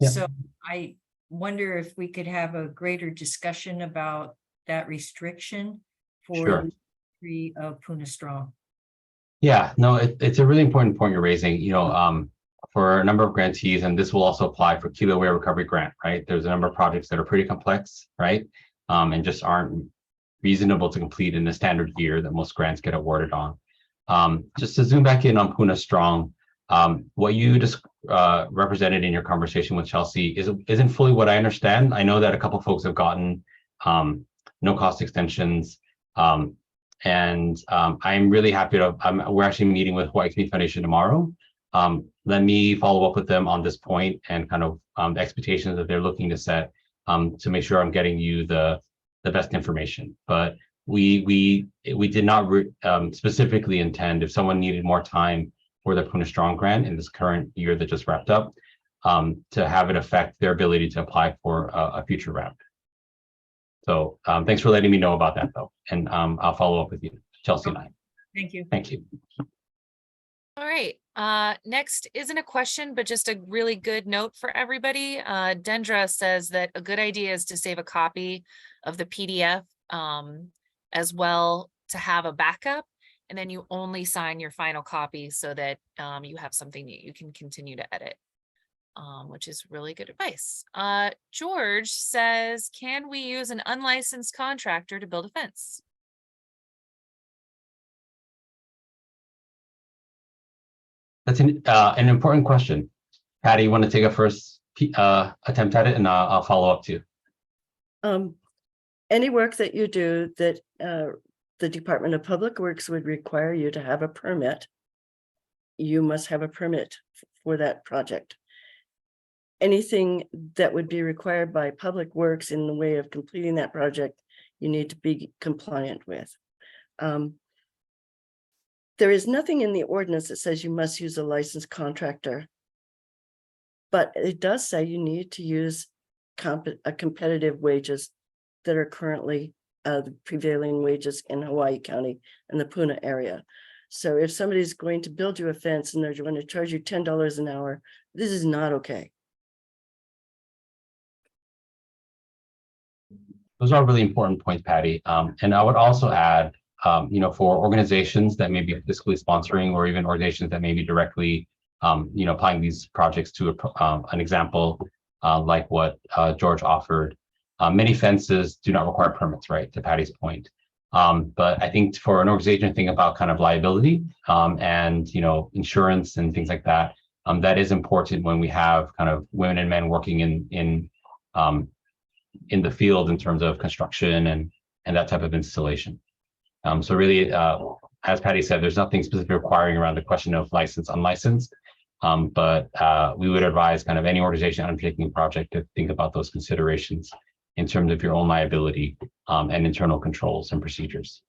Yeah. So I wonder if we could have a greater discussion about that restriction for Sure. the of Puna Strong. Yeah, no, it's a really important point you're raising. You know, for a number of grantees, and this will also apply for Kilauea Recovery Grant, right? There's a number of projects that are pretty complex, right? And just aren't reasonable to complete in the standard year that most grants get awarded on. Just to zoom back in on Puna Strong, what you just represented in your conversation with Chelsea isn't fully what I understand. I know that a couple folks have gotten no cost extensions, and I'm really happy to. We're actually meeting with Hawai'i Community Foundation tomorrow. Let me follow up with them on this point and kind of the expectations that they're looking to set to make sure I'm getting you the best information. But we did not specifically intend, if someone needed more time for the Puna Strong grant in this current year that just wrapped up, to have it affect their ability to apply for a future round. So thanks for letting me know about that, though, and I'll follow up with you, Chelsea and I. Thank you. Thank you. All right. Next isn't a question, but just a really good note for everybody. Dendra says that a good idea is to save a copy of the PDF as well to have a backup, and then you only sign your final copy so that you have something that you can continue to edit, which is really good advice. George says, can we use an unlicensed contractor to build a fence? That's an important question. Patty, you want to take a first attempt at it, and I'll follow up too. Any work that you do that the Department of Public Works would require you to have a permit, you must have a permit for that project. Anything that would be required by Public Works in the way of completing that project, you need to be compliant with. There is nothing in the ordinance that says you must use a licensed contractor, but it does say you need to use competitive wages that are currently the prevailing wages in Hawaii County and the Puna area. So if somebody's going to build you a fence and they're going to charge you $10 an hour, this is not okay. Those are really important points, Patty. And I would also add, for organizations that may be fiscally sponsoring, or even organizations that may be directly, applying these projects to an example like what George offered. Many fences do not require permits, right, to Patty's point. But I think for an organization to think about kind of liability and, insurance and things like that, that is important when we have kind of women and men working in the field in terms of construction and that type of installation. So really, as Patty said, there's nothing specific requiring around the question of licensed, unlicensed, but we would advise kind of any organization undertaking a project to think about those considerations in terms of your own liability and internal controls and procedures.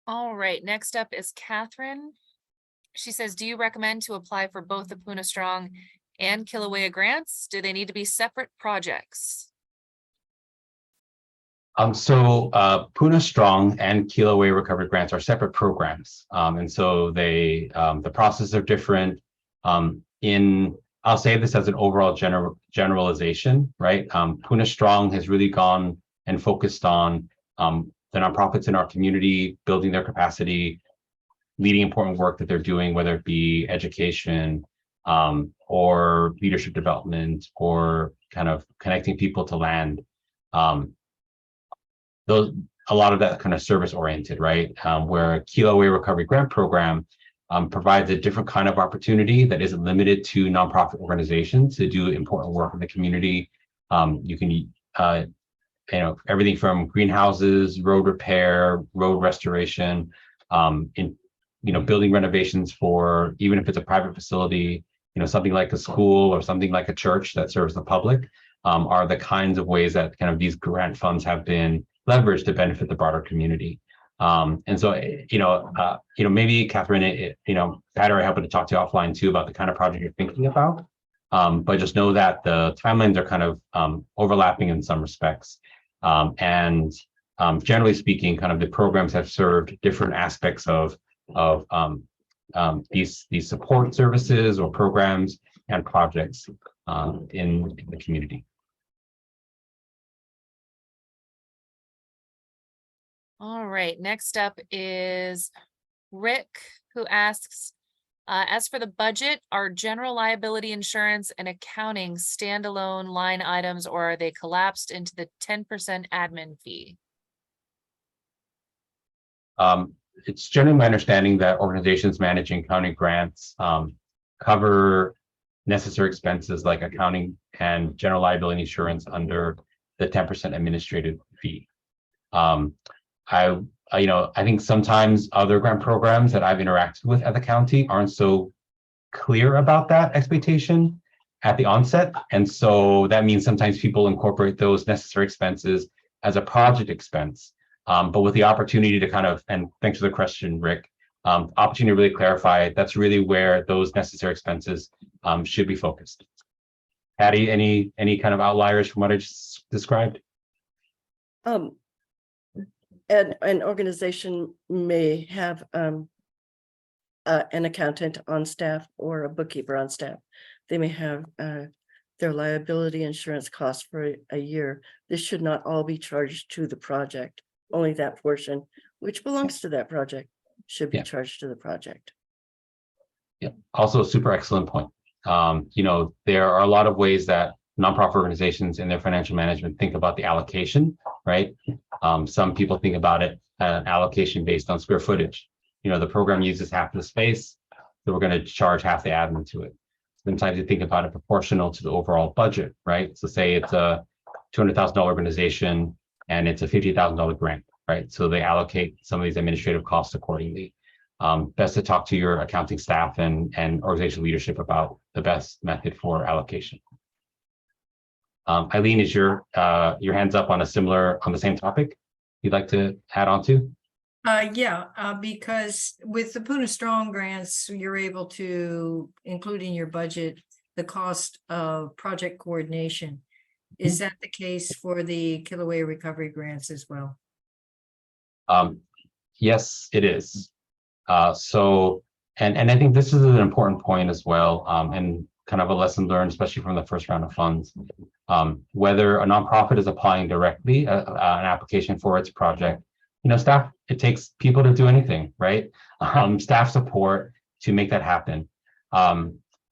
All right, next up is Catherine. She says, do you recommend to apply for both the Puna Strong and Kilauea grants? Do they need to be separate projects? So Puna Strong and Kilauea Recovery grants are separate programs. And so they, the processes are different. I'll say this as an overall generalization, right? Puna Strong has really gone and focused on the nonprofits in our community, building their capacity, leading important work that they're doing, whether it be education or leadership development or kind of connecting people to land. A lot of that kind of service oriented, right? Where Kilauea Recovery Grant Program provides a different kind of opportunity that isn't limited to nonprofit organizations to do important work in the community. You can, everything from greenhouses, road repair, road restoration, building renovations for, even if it's a private facility, something like a school or something like a church that serves the public, are the kinds of ways that kind of these grant funds have been leveraged to benefit the broader community. And so, maybe Catherine, Pat or I happen to talk to you offline too about the kind of project you're thinking about. But just know that the timelines are kind of overlapping in some respects. And generally speaking, kind of the programs have served different aspects of these support services or programs and projects in the community. All right, next up is Rick, who asks, as for the budget, are general liability insurance and accounting standalone line items, or are they collapsed into the 10% admin fee? It's generally my understanding that organizations managing county grants cover necessary expenses like accounting and general liability insurance under the 10% administrative fee. I think sometimes other grant programs that I've interacted with at the county aren't so clear about that expectation at the onset. And so that means sometimes people incorporate those necessary expenses as a project expense. But with the opportunity to kind of, and thanks for the question, Rick, opportunity to really clarify, that's really where those necessary expenses should be focused. Patty, any kind of outliers from what I just described? An organization may have an accountant on staff or a bookkeeper on staff. They may have their liability insurance costs for a year. This should not all be charged to the project. Only that portion which belongs to that project should be charged to the project. Yeah, also a super excellent point. There are a lot of ways that nonprofit organizations in their financial management think about the allocation, right? Some people think about it an allocation based on square footage. The program uses half the space, so we're going to charge half the admin to it. Sometimes you think about it proportional to the overall budget, right? So say it's a $200,000 organization and it's a $50,000 grant, right? So they allocate some of these administrative costs accordingly. Best to talk to your accounting staff and organizational leadership about the best method for allocation. Eileen, is your hands up on the same topic you'd like to add on to? Because with the Puna Strong grants, you're able to include in your budget the cost of project coordination. Is that the case for the Kilauea recovery grants as well? Yes, it is. So I think this is an important point as well, and kind of a lesson learned, especially from the first round of funds. Whether a nonprofit is applying directly an application for its project, staff, it takes people to do anything, right? Staff support to make that happen.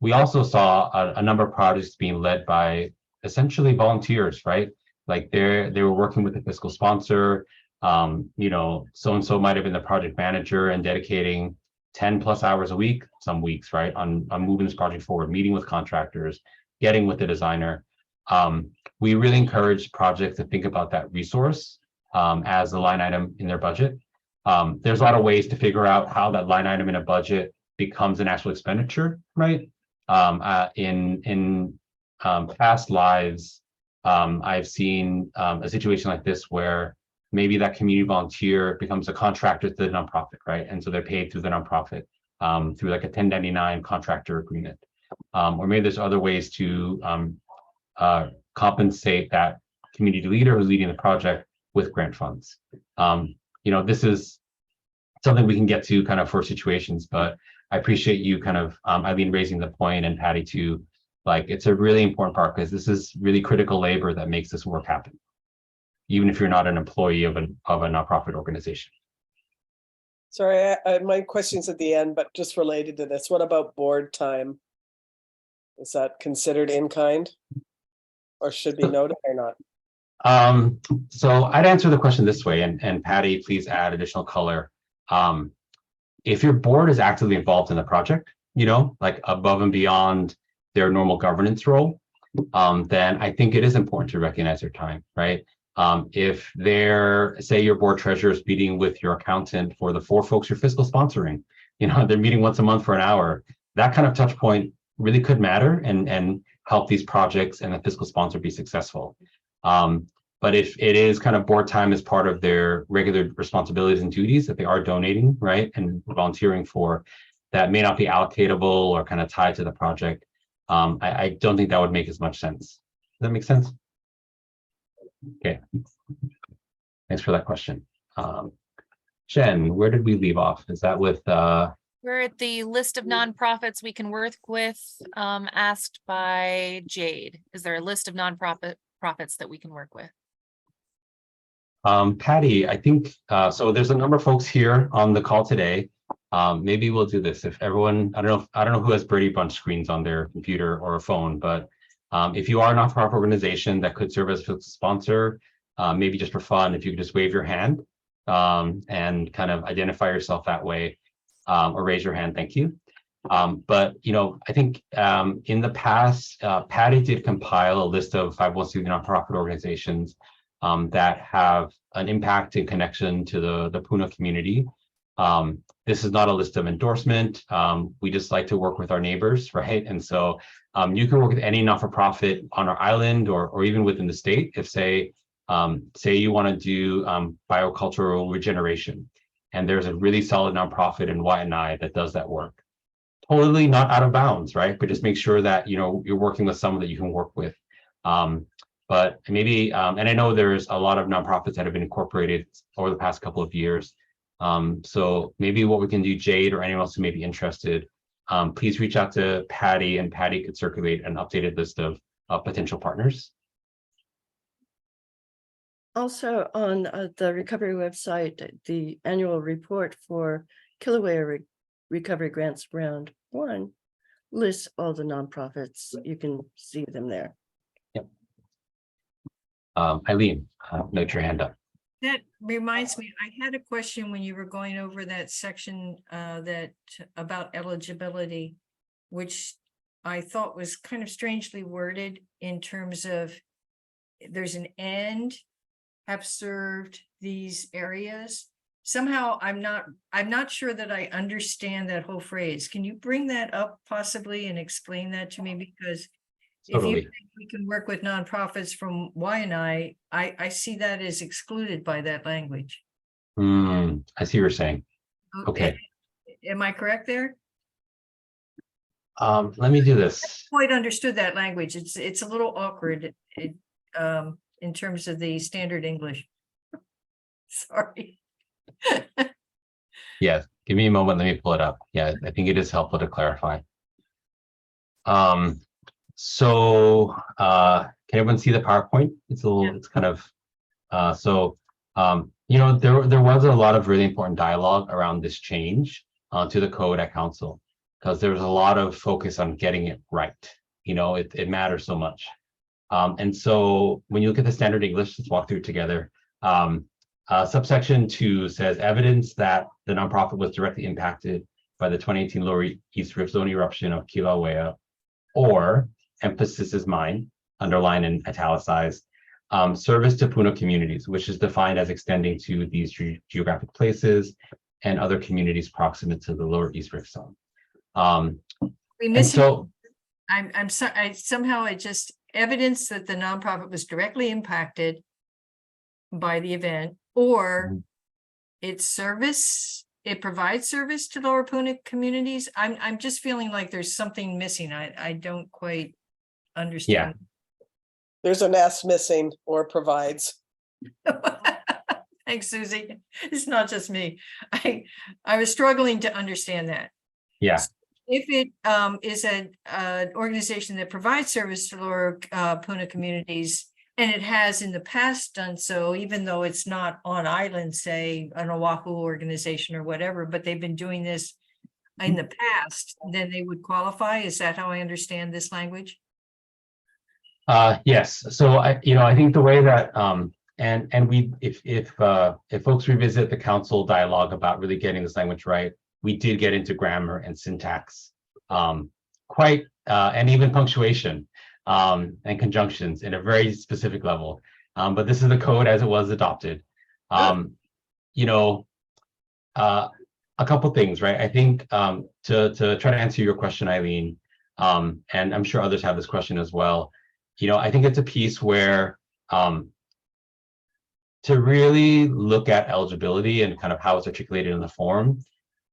We also saw a number of projects being led by essentially volunteers, right? Like they were working with the fiscal sponsor. So-and-so might have been the project manager and dedicating 10+ hours a week, some weeks, right, on moving this project forward, meeting with contractors, getting with the designer. We really encourage projects to think about that resource as a line item in their budget. There's a lot of ways to figure out how that line item in a budget becomes an actual expenditure, right? In past lives, I've seen a situation like this where maybe that community volunteer becomes a contractor to the nonprofit, right? And so they're paid through the nonprofit through like a 1099 contractor agreement. Or maybe there's other ways to compensate that community leader who's leading the project with grant funds. This is something we can get to kind of for situations, but I appreciate you kind of, Eileen, raising the point, and Patty too. Like, it's a really important part because this is really critical labor that makes this work happen, even if you're not an employee of a nonprofit organization. Sorry, my question's at the end, but just related to this. What about board time? Is that considered in kind, or should be noted or not? So I'd answer the question this way, and Patty, please add additional color. If your board is actively involved in the project, like above and beyond their normal governance role, then I think it is important to recognize their time, right? If say your board treasurer is meeting with your accountant for the 4 folks you're fiscal sponsoring, they're meeting once a month for an hour, that kind of touch point really could matter and help these projects and the fiscal sponsor be successful. But if it is kind of board time as part of their regular responsibilities and duties that they are donating, right, and volunteering for, that may not be allocatable or kind of tied to the project. I don't think that would make as much sense. Does that make sense? Okay. Thanks for that question. Jen, where did we leave off? Is that with We're at the list of nonprofits we can work with, asked by Jade. Is there a list of nonprofits that we can work with? Patty, I think, so there's a number of folks here on the call today. Maybe we'll do this if everyone, I don't know who has Birdie Bunch screens on their computer or a phone, but if you are a nonprofit organization that could serve as a sponsor, maybe just for fun, if you could just wave your hand and kind of identify yourself that way, or raise your hand, thank you. But I think in the past, Patty did compile a list of 501c nonprofit organizations that have an impact and connection to the Puna community. This is not a list of endorsement. We just like to work with our neighbors, right? And so you can work with any not-for-profit on our island or even within the state. If say you want to do biocultural regeneration, and there's a really solid nonprofit in Waianae that does that work. Totally not out of bounds, right? But just make sure that you're working with someone that you can work with. But maybe, and I know there's a lot of nonprofits that have been incorporated over the past couple of years. So maybe what we can do, Jade or anyone else who may be interested, please reach out to Patty, and Patty could circulate an updated list of potential partners. Also on the recovery website, the annual report for Kilauea Recovery Grants Round 1 lists all the nonprofits. You can see them there. Yep. Eileen, note your hand up. That reminds me, I had a question when you were going over that section about eligibility, which I thought was kind of strangely worded in terms of there's an end, have served these areas. Somehow I'm not sure that I understand that whole phrase. Can you bring that up possibly and explain that to me? Because Totally. if you think we can work with nonprofits from Waianae, I see that as excluded by that language. I see what you're saying. Okay. Am I correct there? Let me do this. Quite understood that language. It's a little awkward in terms of the standard English. Sorry. Yeah, give me a moment. Let me pull it up. Yeah, I think it is helpful to clarify. So can everyone see the PowerPoint? It's a little, it's kind of, there was a lot of really important dialogue around this change to the code at council, because there was a lot of focus on getting it right. It matters so much. And so when you look at the standard English, let's walk through it together. Subsection 2 says evidence that the nonprofit was directly impacted by the 2018 Lower East Rift Zone eruption of Kilauea, or emphasis is mine, underline and italicized, service to Puna communities, which is defined as extending to these geographic places and other communities proximate to the Lower East Rift Zone. And so I'm sorry, somehow I just evidence that the nonprofit was directly impacted by the event, or it provides service to Lower Puna communities. I'm just feeling like there's something missing. I don't quite understand. Yeah. There's an S missing, or provides. Thanks, Susie. It's not just me. I was struggling to understand that. Yeah. If it is an organization that provides service to Lower Puna communities, and it has in the past done so, even though it's not on island, say an Oahu organization or whatever, but they've been doing this in the past, then they would qualify. Is that how I understand this language? Yes. So I think the way that and we if folks revisit the council dialogue about really getting this language right, we did get into grammar and syntax, and even punctuation and conjunctions in a very specific level. But this is the code as it was adopted. A couple things, right? I think to try to answer your question, Eileen, and I'm sure others have this question as well. I think it's a piece where to really look at eligibility and kind of how it's articulated in the form,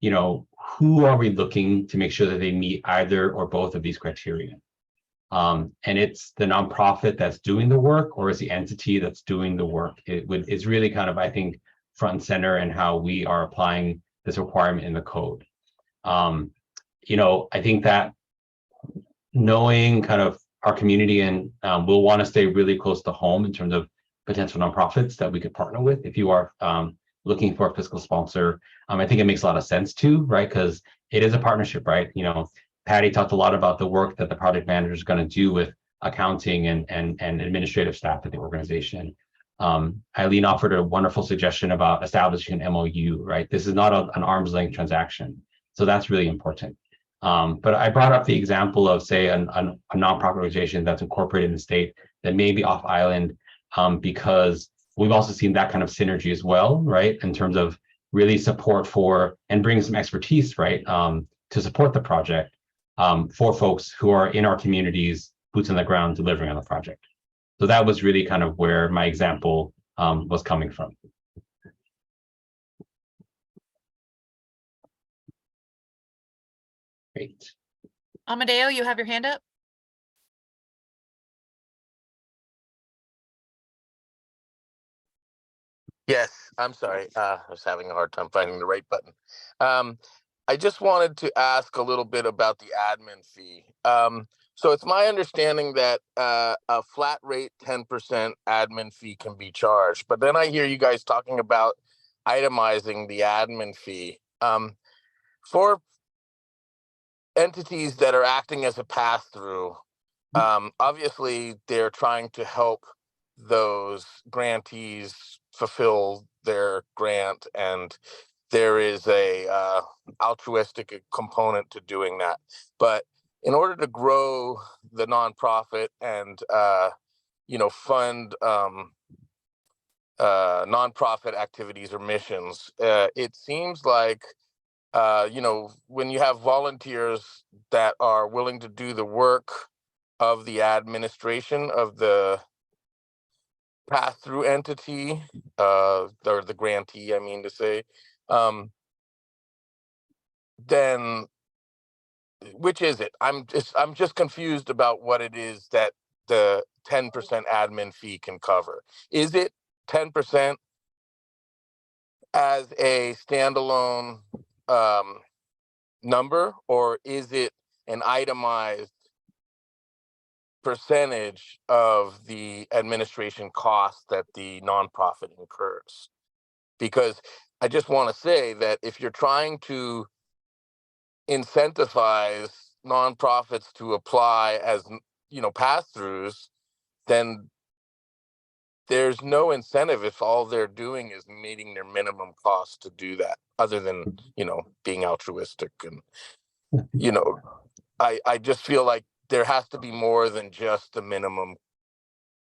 who are we looking to make sure that they meet either or both of these criteria? And it's the nonprofit that's doing the work, or is the entity that's doing the work? It's really kind of, I think, front and center in how we are applying this requirement in the code. I think that knowing kind of our community, and we'll want to stay really close to home in terms of potential nonprofits that we could partner with. If you are looking for a fiscal sponsor, I think it makes a lot of sense too, right? Because it is a partnership, right? You know, Patty talked a lot about the work that the project manager is going to do with accounting and administrative staff at the organization. Eileen offered a wonderful suggestion about establishing an MOU, right? This is not an arm's length transaction. So that's really important. But I brought up the example of, say, a nonprofit organization that's incorporated in the state that may be off island, because we've also seen that kind of synergy as well, right? In terms of really support for and bring some expertise, right, to support the project for folks who are in our communities, boots on the ground, delivering on the project. So that was really kind of where my example was coming from. Great. Amadeo, you have your hand up? Yes, I'm sorry. I was having a hard time finding the right button. I just wanted to ask a little bit about the admin fee. So it's my understanding that a flat rate 10% admin fee can be charged, but then I hear you guys talking about itemizing the admin fee. For entities that are acting as a pass-through, obviously they're trying to help those grantees fulfill their grant, and there is a altruistic component to doing that. But in order to grow the nonprofit and fund nonprofit activities or missions, it seems like when you have volunteers that are willing to do the work of the administration of the pass-through entity, or the grantee, I mean to say, then which is it? I'm just confused about what it is that the 10% admin fee can cover. Is it 10% as a standalone number, or is it an itemized percentage of the administration costs that the nonprofit incurs? Because I just want to say that if you're trying to incentivize nonprofits to apply as pass-throughs, then there's no incentive if all they're doing is meeting their minimum cost to do that, other than being altruistic. And I just feel like there has to be more than just the minimum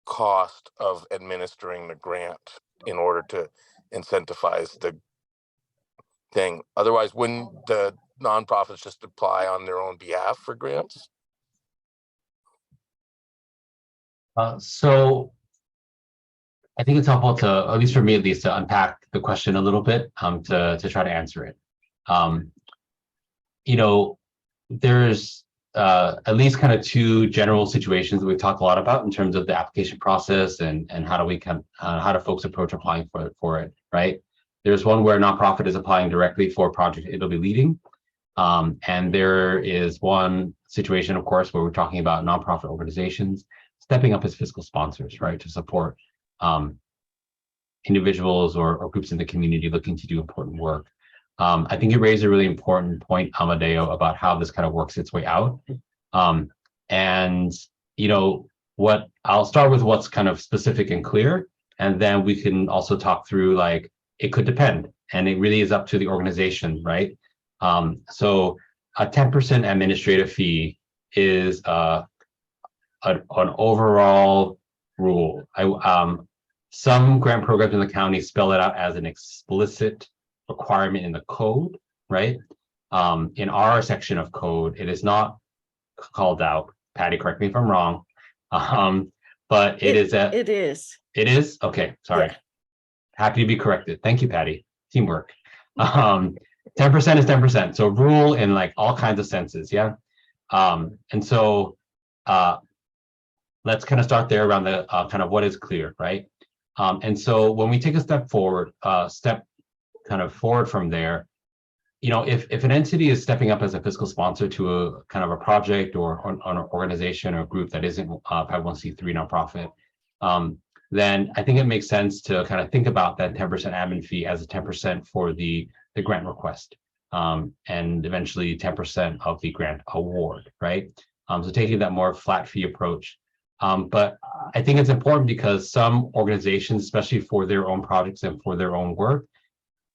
cost of administering the grant in order to incentivize the thing. Otherwise, wouldn't the nonprofits just apply on their own behalf for grants? So I think it's helpful to, at least for me at least, to unpack the question a little bit to try to answer it. There's at least kind of two general situations that we've talked a lot about in terms of the application process and how do folks approach applying for it, right? There's one where a nonprofit is applying directly for a project it'll be leading. And there is one situation, of course, where we're talking about nonprofit organizations stepping up as fiscal sponsors, right, to support individuals or groups in the community looking to do important work. I think you raised a really important point, Amadeo, about how this kind of works its way out. What I'll start with what's kind of specific and clear, and then we can also talk through, like, it could depend, and it really is up to the organization, right? So a 10% administrative fee is an overall rule. Some grant programs in the county spell it out as an explicit requirement in the code, right? In our section of code, it is not called out. Patty, correct me if I'm wrong. But it is. It is. It is? Okay, sorry. Yeah. Happy to be corrected. Thank you, Patty. Teamwork. 10% is 10%. So rule in like all kinds of senses, yeah? And so let's kind of start there around the kind of what is clear, right? And so when we take a step forward, from there, if an entity is stepping up as a fiscal sponsor to a kind of a project or an organization or group that isn't 501c3 nonprofit, then I think it makes sense to kind of think about that 10% admin fee as a 10% for the grant request, and eventually 10% of the grant award, right? So taking that more flat fee approach. But I think it's important because some organizations, especially for their own projects and for their own work,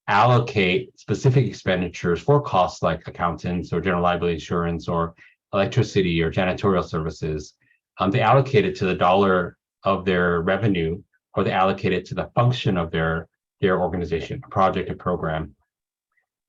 allocate specific expenditures for costs like accountants or general liability insurance or electricity or janitorial services. They allocate it to the dollar of their revenue, or they allocate it to the function of their organization, a project, a program.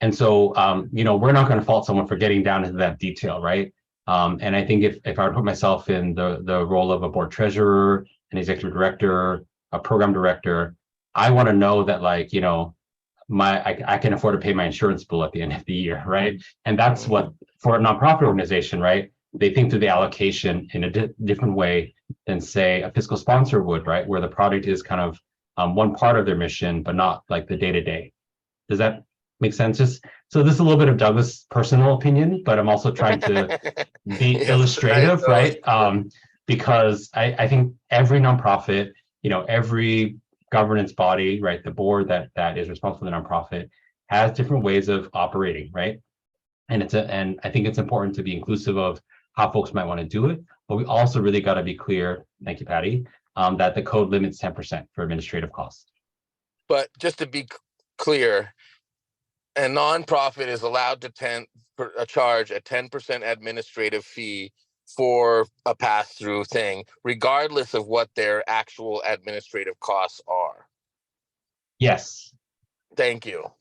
And so, we're not going to fault someone for getting down into that detail, right? And I think if I would put myself in the role of a board treasurer, an executive director, a program director, I want to know that, like, I can afford to pay my insurance bill at the end of the year, right? And that's what, for a nonprofit organization, right? They think through the allocation in a different way than, say, a fiscal sponsor would, right? Where the product is kind of one part of their mission, but not like the day-to-day. Does that make sense? So this is a little bit of Douglas' personal opinion, but I'm also trying to be Yes, illustrative, I- right? Because I think every nonprofit, every governance body, right, the board that is responsible for the nonprofit has different ways of operating, right? And and I think it's important to be inclusive of how folks might want to do it, but we also really got to be clear, thank you, Patty, that the code limits 10% for administrative costs. But just to be clear, a nonprofit is allowed to charge a 10% administrative fee for a pass-through thing, regardless of what their actual administrative costs are. Yes. Thank you.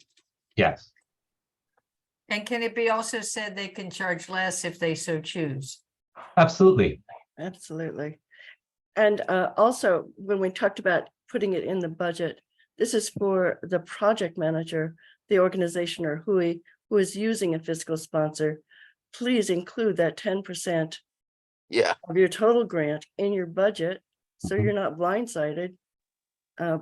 Yes. And can it be also said they can charge less if they so choose? Absolutely. Absolutely. And also, when we talked about putting it in the budget, this is for the project manager, the organization or Hui, who is using a fiscal sponsor. Please include that 10% of your total grant in your budget, so you're not blindsided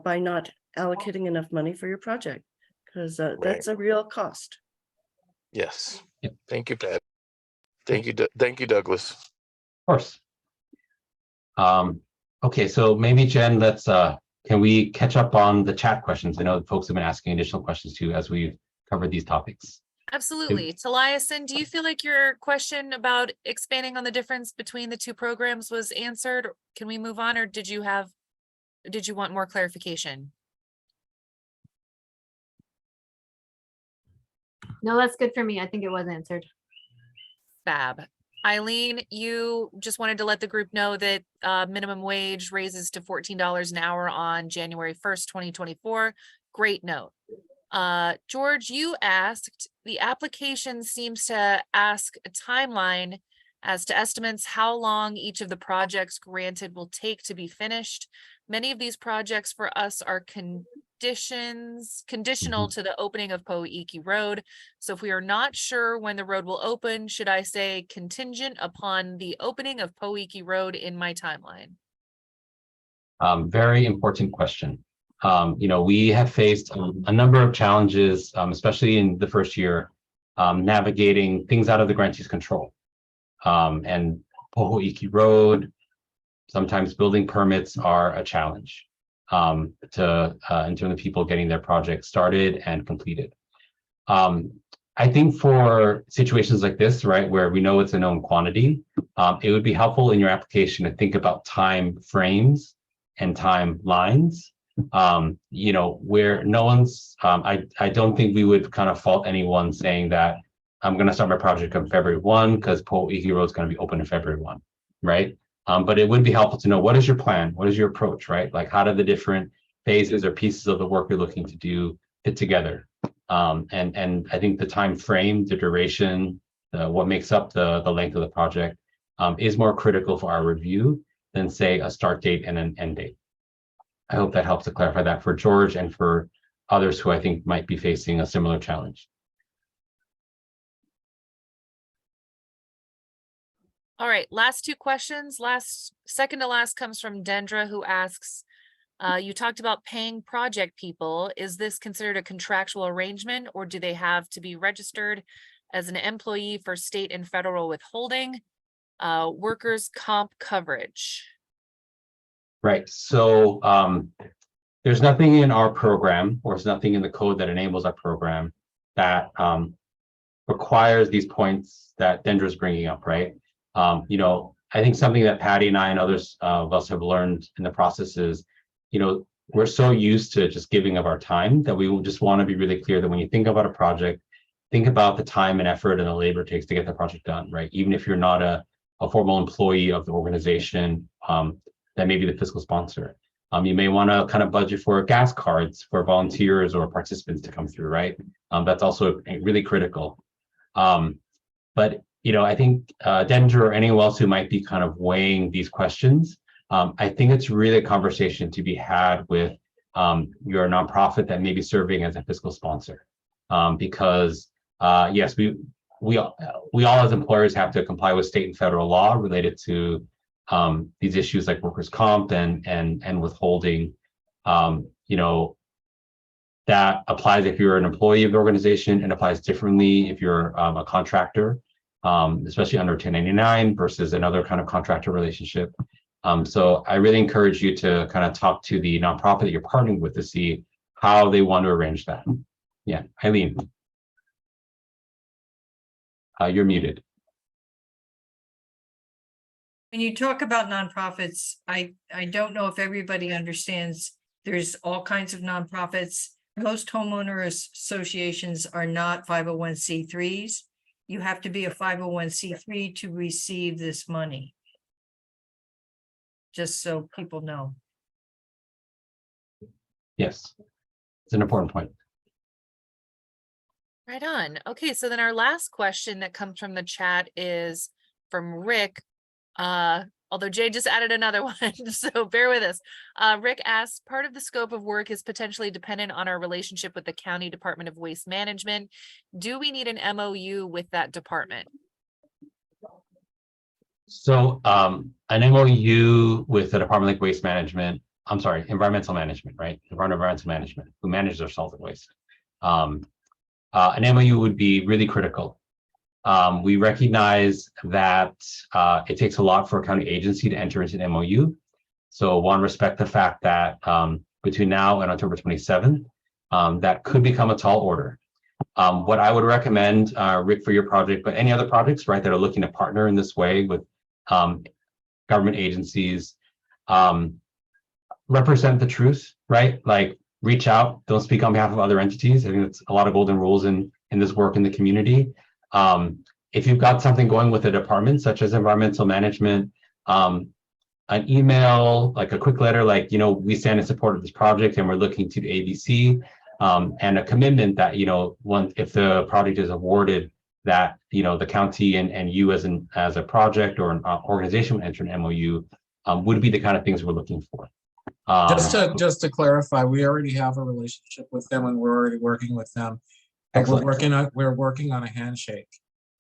by not allocating enough money for your project, because that's a real cost. Yes. Yep. Thank you, Pat. Thank you, Douglas. Of course. Okay, so maybe Jen, let's can we catch up on the chat questions? I know folks have been asking additional questions too as we've covered these topics. Absolutely. Taliason, do you feel like your question about expanding on the difference between the two programs was answered? Can we move on, or did you want more clarification? No, that's good for me. I think it was answered. Fab. Eileen, you just wanted to let the group know that minimum wage raises to $14 an hour on January 1st, 2024. Great note. George, you asked, the application seems to ask a timeline as to estimates how long each of the projects granted will take to be finished. Many of these projects for us are conditional to the opening of Po'iki Road. So if we are not sure when the road will open, should I say contingent upon the opening of Po'iki Road in my timeline? Very important question. We have faced a number of challenges, especially in the first year, navigating things out of the grantee's control. And Po'iki Road, sometimes building permits are a challenge in terms of people getting their project started and completed. I think for situations like this, right, where we know it's a known quantity, it would be helpful in your application to think about time frames and timelines. Where no one's, I don't think we would kind of fault anyone saying that I'm going to start my project on February 1 because Po'iki Road is going to be open in February 1, right? But it would be helpful to know, what is your plan? What is your approach, right? Like, how do the different phases or pieces of the work you're looking to do fit together? And I think the time frame, the duration, what makes up the length of the project is more critical for our review than, say, a start date and an end date. I hope that helps to clarify that for George and for others who I think might be facing a similar challenge. All right, last two questions. Second to last comes from Dendra, who asks, you talked about paying project people. Is this considered a contractual arrangement, or do they have to be registered as an employee for state and federal withholding, workers' comp coverage? Right. So there's nothing in our program, or there's nothing in the code that enables our program that requires these points that Dendra is bringing up, right? You know, I think something that Patty and I and others of us have learned in the process is, you know, we're so used to just giving of our time that we will just want to be really clear that when you think about a project, think about the time and effort and the labor it takes to get the project done, right? Even if you're not a formal employee of the organization, that may be the fiscal sponsor. You may want to kind of budget for gas cards for volunteers or participants to come through, right? That's also really critical. But, you know, I think Dendra or anyone else who might be kind of weighing these questions, I think it's really a conversation to be had with your nonprofit that may be serving as a fiscal sponsor. Because yes, we all as employers have to comply with state and federal law related to these issues like workers' comp and withholding. You know, that applies if you're an employee of the organization and applies differently if you're a contractor, especially under 1099 versus another kind of contractor relationship. So I really encourage you to kind of talk to the nonprofit that you're partnering with to see how they want to arrange that. Yeah, Eileen. You're muted. When you talk about nonprofits, I don't know if everybody understands there's all kinds of nonprofits. Most homeowner associations are not 501c3s. You have to be a 501c3 to receive this money. Just so people know. Yes, it's an important point. Right on. Okay, so then our last question that comes from the chat is from Rick. Although Jay just added another one, so bear with us. Rick asks, part of the scope of work is potentially dependent on our relationship with the County Department of Waste Management. Do we need an MOU with that department? So an MOU with the Department of Waste Management, I'm sorry, Environmental Management, right? Department of Environmental Management, who manages our solid waste. An MOU would be really critical. We recognize that it takes a lot for a county agency to enter into an MOU. So one, respect the fact that between now and October 27th, that could become a tall order. What I would recommend, Rick, for your project, but any other projects, right, that are looking to partner in this way with government agencies, represent the truth, right? Like reach out, don't speak on behalf of other entities. I think that's a lot of golden rules in this work in the community. If you've got something going with a department such as environmental management, an email, like a quick letter, like, you know, we stand in support of this project and we're looking to ABC, and a commitment that, you know, if the project is awarded, that, you know, the county and you as a project or an organization would enter an MOU, would be the kind of things we're looking for. Just to clarify, we already have a relationship with them and we're already working with them. Excellent. We're working on a handshake,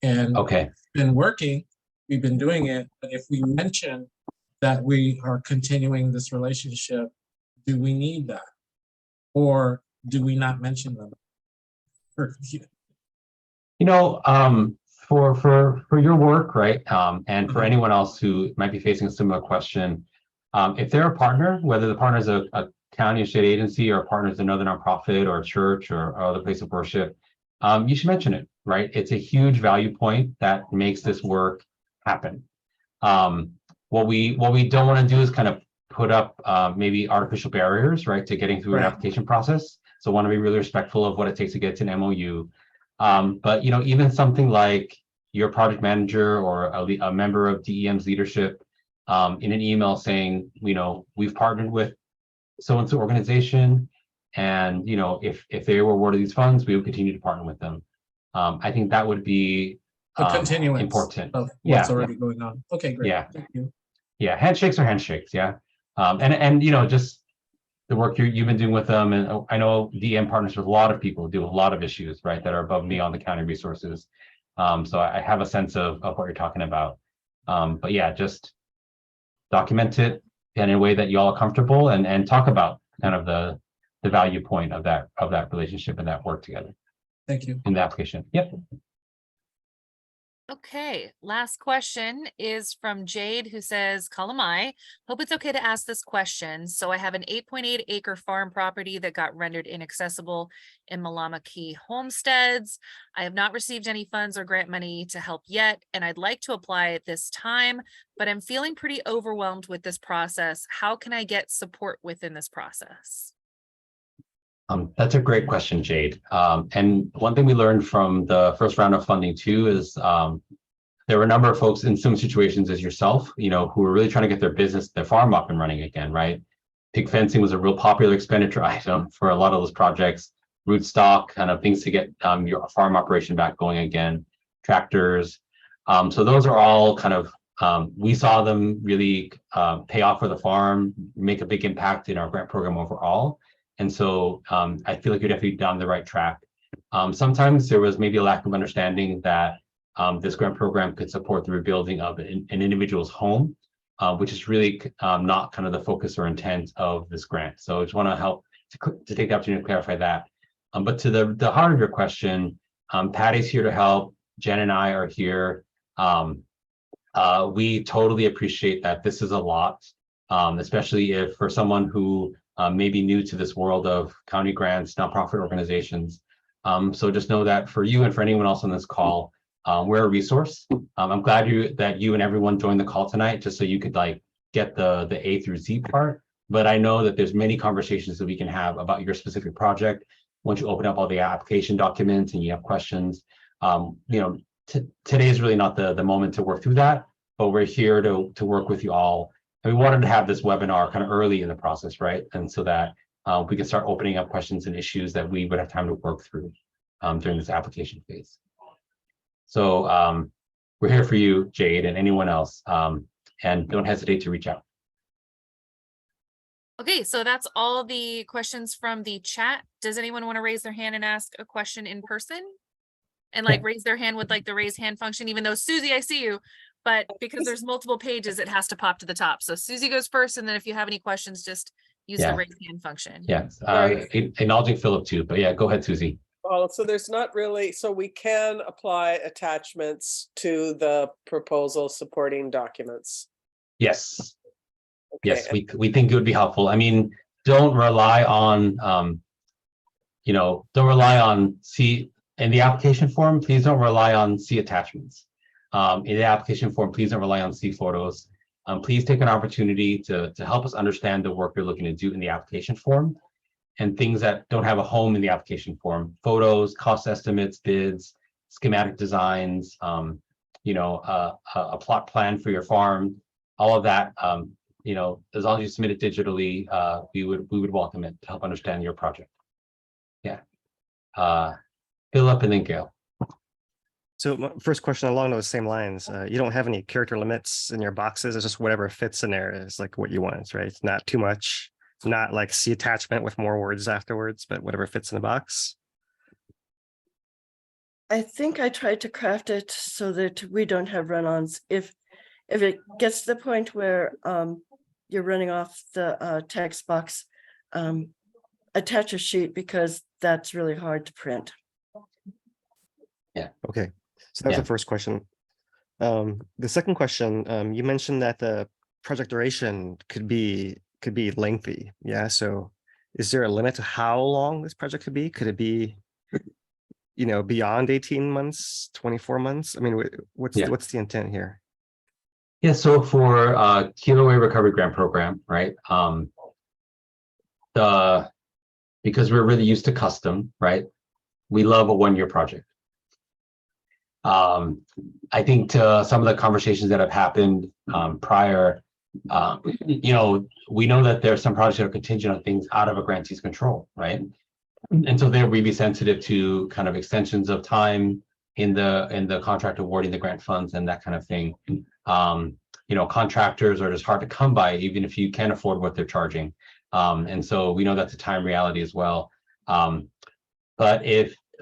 and Okay. We've been doing it. But if we mention that we are continuing this relationship, do we need that, or do we not mention them? You know, for your work, right, and for anyone else who might be facing a similar question, if they're a partner, whether the partner is a county or state agency, or a partner is another nonprofit or a church or other place of worship, you should mention it, right? It's a huge value point that makes this work happen. What we don't want to do is kind of put up maybe artificial barriers, right, to getting through an application process. So want to be really respectful of what it takes to get to an MOU. But, you know, even something like your project manager or a member of DEM's leadership in an email saying, you know, we've partnered with so-and-so organization, and, you know, if they were awarded these funds, we would continue to partner with them. I think that would be A continuance important of what's already going on. Okay, great. Yeah. Thank you. Yeah, handshakes are handshakes. Yeah, and you know, just the work you've been doing with them, and I know DM partners with a lot of people, do a lot of issues, right, that are above me on the county resources. So I have a sense of what you're talking about. But yeah, just document it in a way that you all are comfortable, and talk about kind of the value point of that relationship and that work together Thank you. in the application. Yep. Okay, last question is from Jade, who says, Kalamai, hope it's okay to ask this question. So I have an 8.8 acre farm property that got rendered inaccessible in Malamaki homesteads. I have not received any funds or grant money to help yet, and I'd like to apply at this time, but I'm feeling pretty overwhelmed with this process. How can I get support within this process? That's a great question, Jade. And one thing we learned from the first round of funding too is there were a number of folks in similar situations as yourself, you know, who were really trying to get their business, their farm up and running again, right? Pig fencing was a real popular expenditure item for a lot of those projects. Rootstock, kind of things to get your farm operation back going again, tractors. So those are all kind of, we saw them really pay off for the farm, make a big impact in our grant program overall. And so I feel like you're definitely down the right track. Sometimes there was maybe a lack of understanding that this grant program could support the rebuilding of an individual's home, which is really not kind of the focus or intent of this grant. So I just want to help to take the opportunity to clarify that. But to the heart of your question, Patty's here to help. Jen and I are here. We totally appreciate that this is a lot, especially if for someone who may be new to this world of county grants, nonprofit organizations. So just know that for you and for anyone else on this call, we're a resource. I'm glad that you and everyone joined the call tonight, just so you could like get the A through Z part. But I know that there's many conversations that we can have about your specific project once you open up all the application documents and you have questions. You know, today is really not the moment to work through that, but we're here to work with you all. And we wanted to have this webinar kind of early in the process, right? And so that we can start opening up questions and issues that we would have time to work through during this application phase. So we're here for you, Jade, and anyone else. And don't hesitate to reach out. Okay, so that's all the questions from the chat. Does anyone want to raise their hand and ask a question in person? And like raise their hand with like the raise hand function, even though Susie, I see you, but because there's multiple pages, it has to pop to the top. So Susie goes first, and then if you have any questions, just use the raise hand function. Yes, acknowledging Philip too, but yeah, go ahead, Susie. Oh, so there's not really, so we can apply attachments to the proposal supporting documents. Yes. Okay. Yes, we think it would be helpful. I mean, don't rely on, you know, don't rely on in the application form, please don't rely on C attachments. In the application form, please don't rely on C photos. Please take an opportunity to help us understand the work you're looking to do in the application form and things that don't have a home in the application form. Photos, cost estimates, bids, schematic designs, you know, a plot plan for your farm, all of that. You know, as long as you submit it digitally, we would welcome it to help understand your project. Yeah. Philip and then Gail. So my first question along those same lines, you don't have any character limits in your boxes. It's just whatever fits in there is like what you want, right? It's not too much, not like C attachment with more words afterwards, but whatever fits in the box. I think I tried to craft it so that we don't have run-ons. If it gets to the point where you're running off the text box, attach a sheet, because that's really hard to print. Yeah. Okay. So that's the first question. The second question, you mentioned that the project duration could be lengthy. Yeah. So is there a limit to how long this project could be? Could it be, you know, beyond 18 months, 24 months? I mean, what's the intent here? Yeah, so for Kilauea Recovery Grant Program, right? Because we're really used to custom, right? We love a one-year project. I think to some of the conversations that have happened prior, you know, we know that there are some projects that are contingent on things out of a grantee's control, right? And so there we be sensitive to kind of extensions of time in the contract awarding the grant funds and that kind of thing. You know, contractors are just hard to come by, even if you can afford what they're charging. And so we know that's a time reality as well.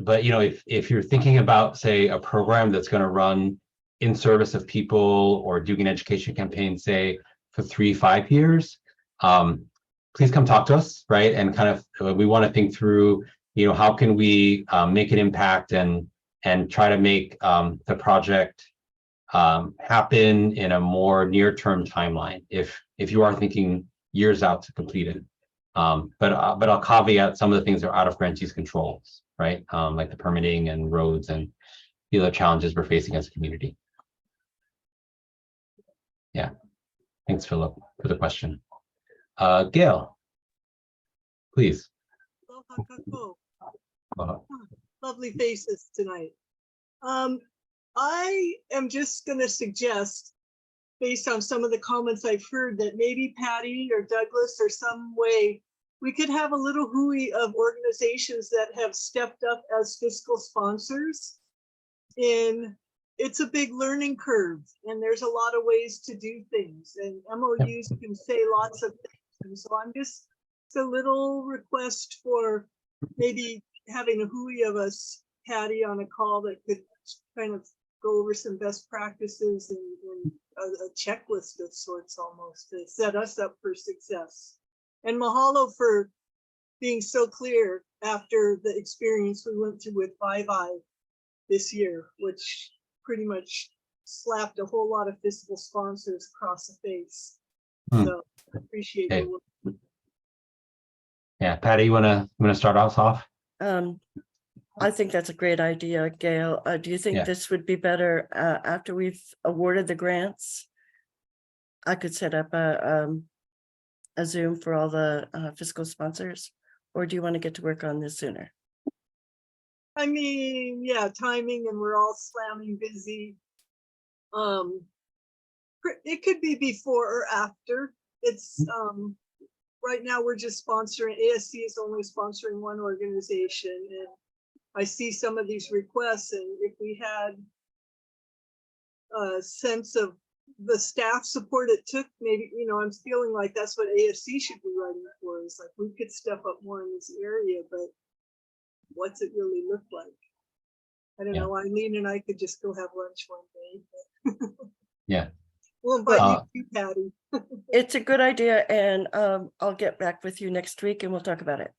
But you know, if you're thinking about, say, a program that's going to run in service of people or doing an education campaign, say, for 3-5 years, please come talk to us, right? And kind of, we want to think through, you know, how can we make an impact and try to make the project happen in a more near-term timeline if you are thinking years out to complete it. But I'll caveat some of the things that are out of grantees' controls, right? Like the permitting and roads and the other challenges we're facing as a community. Yeah, thanks, Philip, for the question. Gail, please. Lovely faces tonight. I am just going to suggest, based on some of the comments I've heard, that maybe Patty or Douglas or some way we could have a little hui of organizations that have stepped up as fiscal sponsors. It's a big learning curve, and there's a lot of ways to do things, and MOUs can say lots of things. And so I'm just a little request for maybe having a hui of us, Patty, on a call that could kind of go over some best practices and a checklist of sorts almost to set us up for success. And mahalo for being so clear after the experience we went through with Vai this year, which pretty much slapped a whole lot of fiscal sponsors across the face. So I appreciate your work. Yeah, Patty, you wanna start us off? I think that's a great idea, Gail. Do you think this would be better after we've awarded the grants? I could set up a Zoom for all the fiscal sponsors, or do you want to get to work on this sooner? I mean, yeah, timing, and we're all slamming busy. It could be before or after. It's right now we're just sponsoring, ASC is only sponsoring one organization, and I see some of these requests, and if we had a sense of the staff support it took, maybe, you know, I'm feeling like that's what AFC should be writing for, is like we could step up more in this area, but what's it really look like? I don't know. Eileen and I could just go have lunch one day. Yeah. We'll invite you, Patty. It's a good idea, and I'll get back with you next week and we'll talk about it.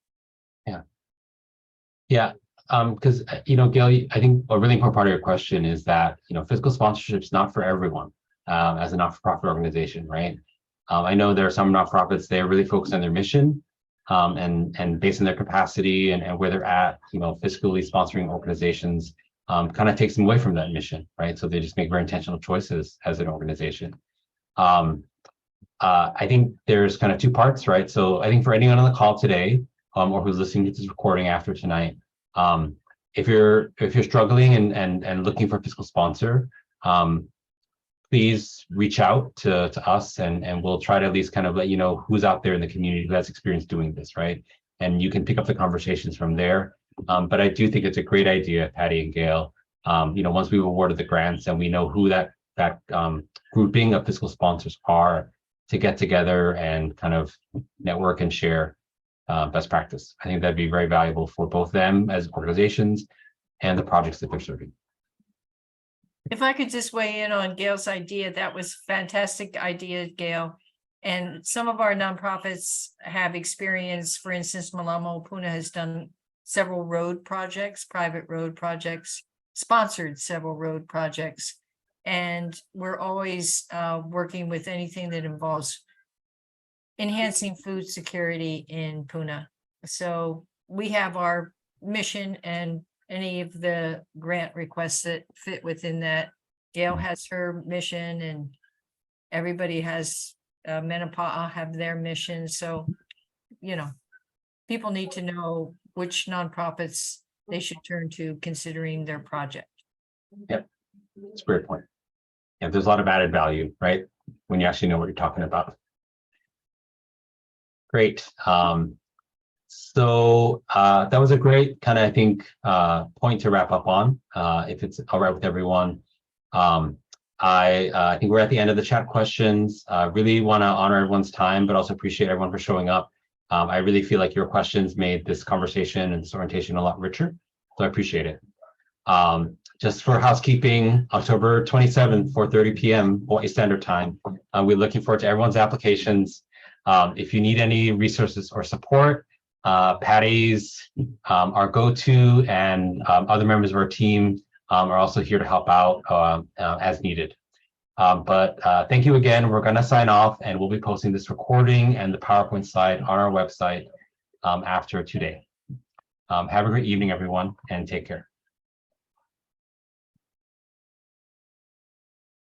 Yeah. Because, you know, Gail, I think a really important part of your question is that, you know, fiscal sponsorship is not for everyone as a not-for-profit organization, right? I know there are some nonprofits, they're really focused on their mission and based on their capacity and where they're at, you know, fiscally sponsoring organizations kind of takes them away from that mission, right? So they just make very intentional choices as an organization. I think there's kind of two parts, right? So I think for anyone on the call today or who's listening to this recording after tonight, if you're struggling and looking for a fiscal sponsor, please reach out to us and we'll try to at least kind of let you know who's out there in the community who has experience doing this, right? And you can pick up the conversations from there. But I do think it's a great idea, Patty and Gail. You know, once we've awarded the grants and we know who that grouping of fiscal sponsors are, to get together and kind of network and share best practice. I think that'd be very valuable for both them as organizations and the projects that they're serving. If I could just weigh in on Gail's idea, that was a fantastic idea, Gail. And some of our nonprofits have experience. For instance, Malamo Puna has done several road projects, private road projects, sponsored several road projects. And we're always working with anything that involves enhancing food security in Puna. So we have our mission and any of the grant requests that fit within that. Gail has her mission and everybody has Menapa'a have their mission. So, you know, people need to know which nonprofits they should turn to considering their project. Yep, that's a great point. Yeah, there's a lot of added value, right? When you actually know what you're talking about. Great. So that was a great kind of, I think, point to wrap up on, if it's all right with everyone. I think we're at the end of the chat questions. Really want to honor everyone's time, but also appreciate everyone for showing up. I really feel like your questions made this conversation and this orientation a lot richer, so I appreciate it. Just for housekeeping, October 27th, 4:30 p.m. Hawaii Standard Time. We're looking forward to everyone's applications. If you need any resources or support, Patty's our go-to, and other members of our team are also here to help out as needed. But thank you again. We're going to sign off, and we'll be posting this recording and the PowerPoint slide on our website after today. Have a great evening, everyone, and take care.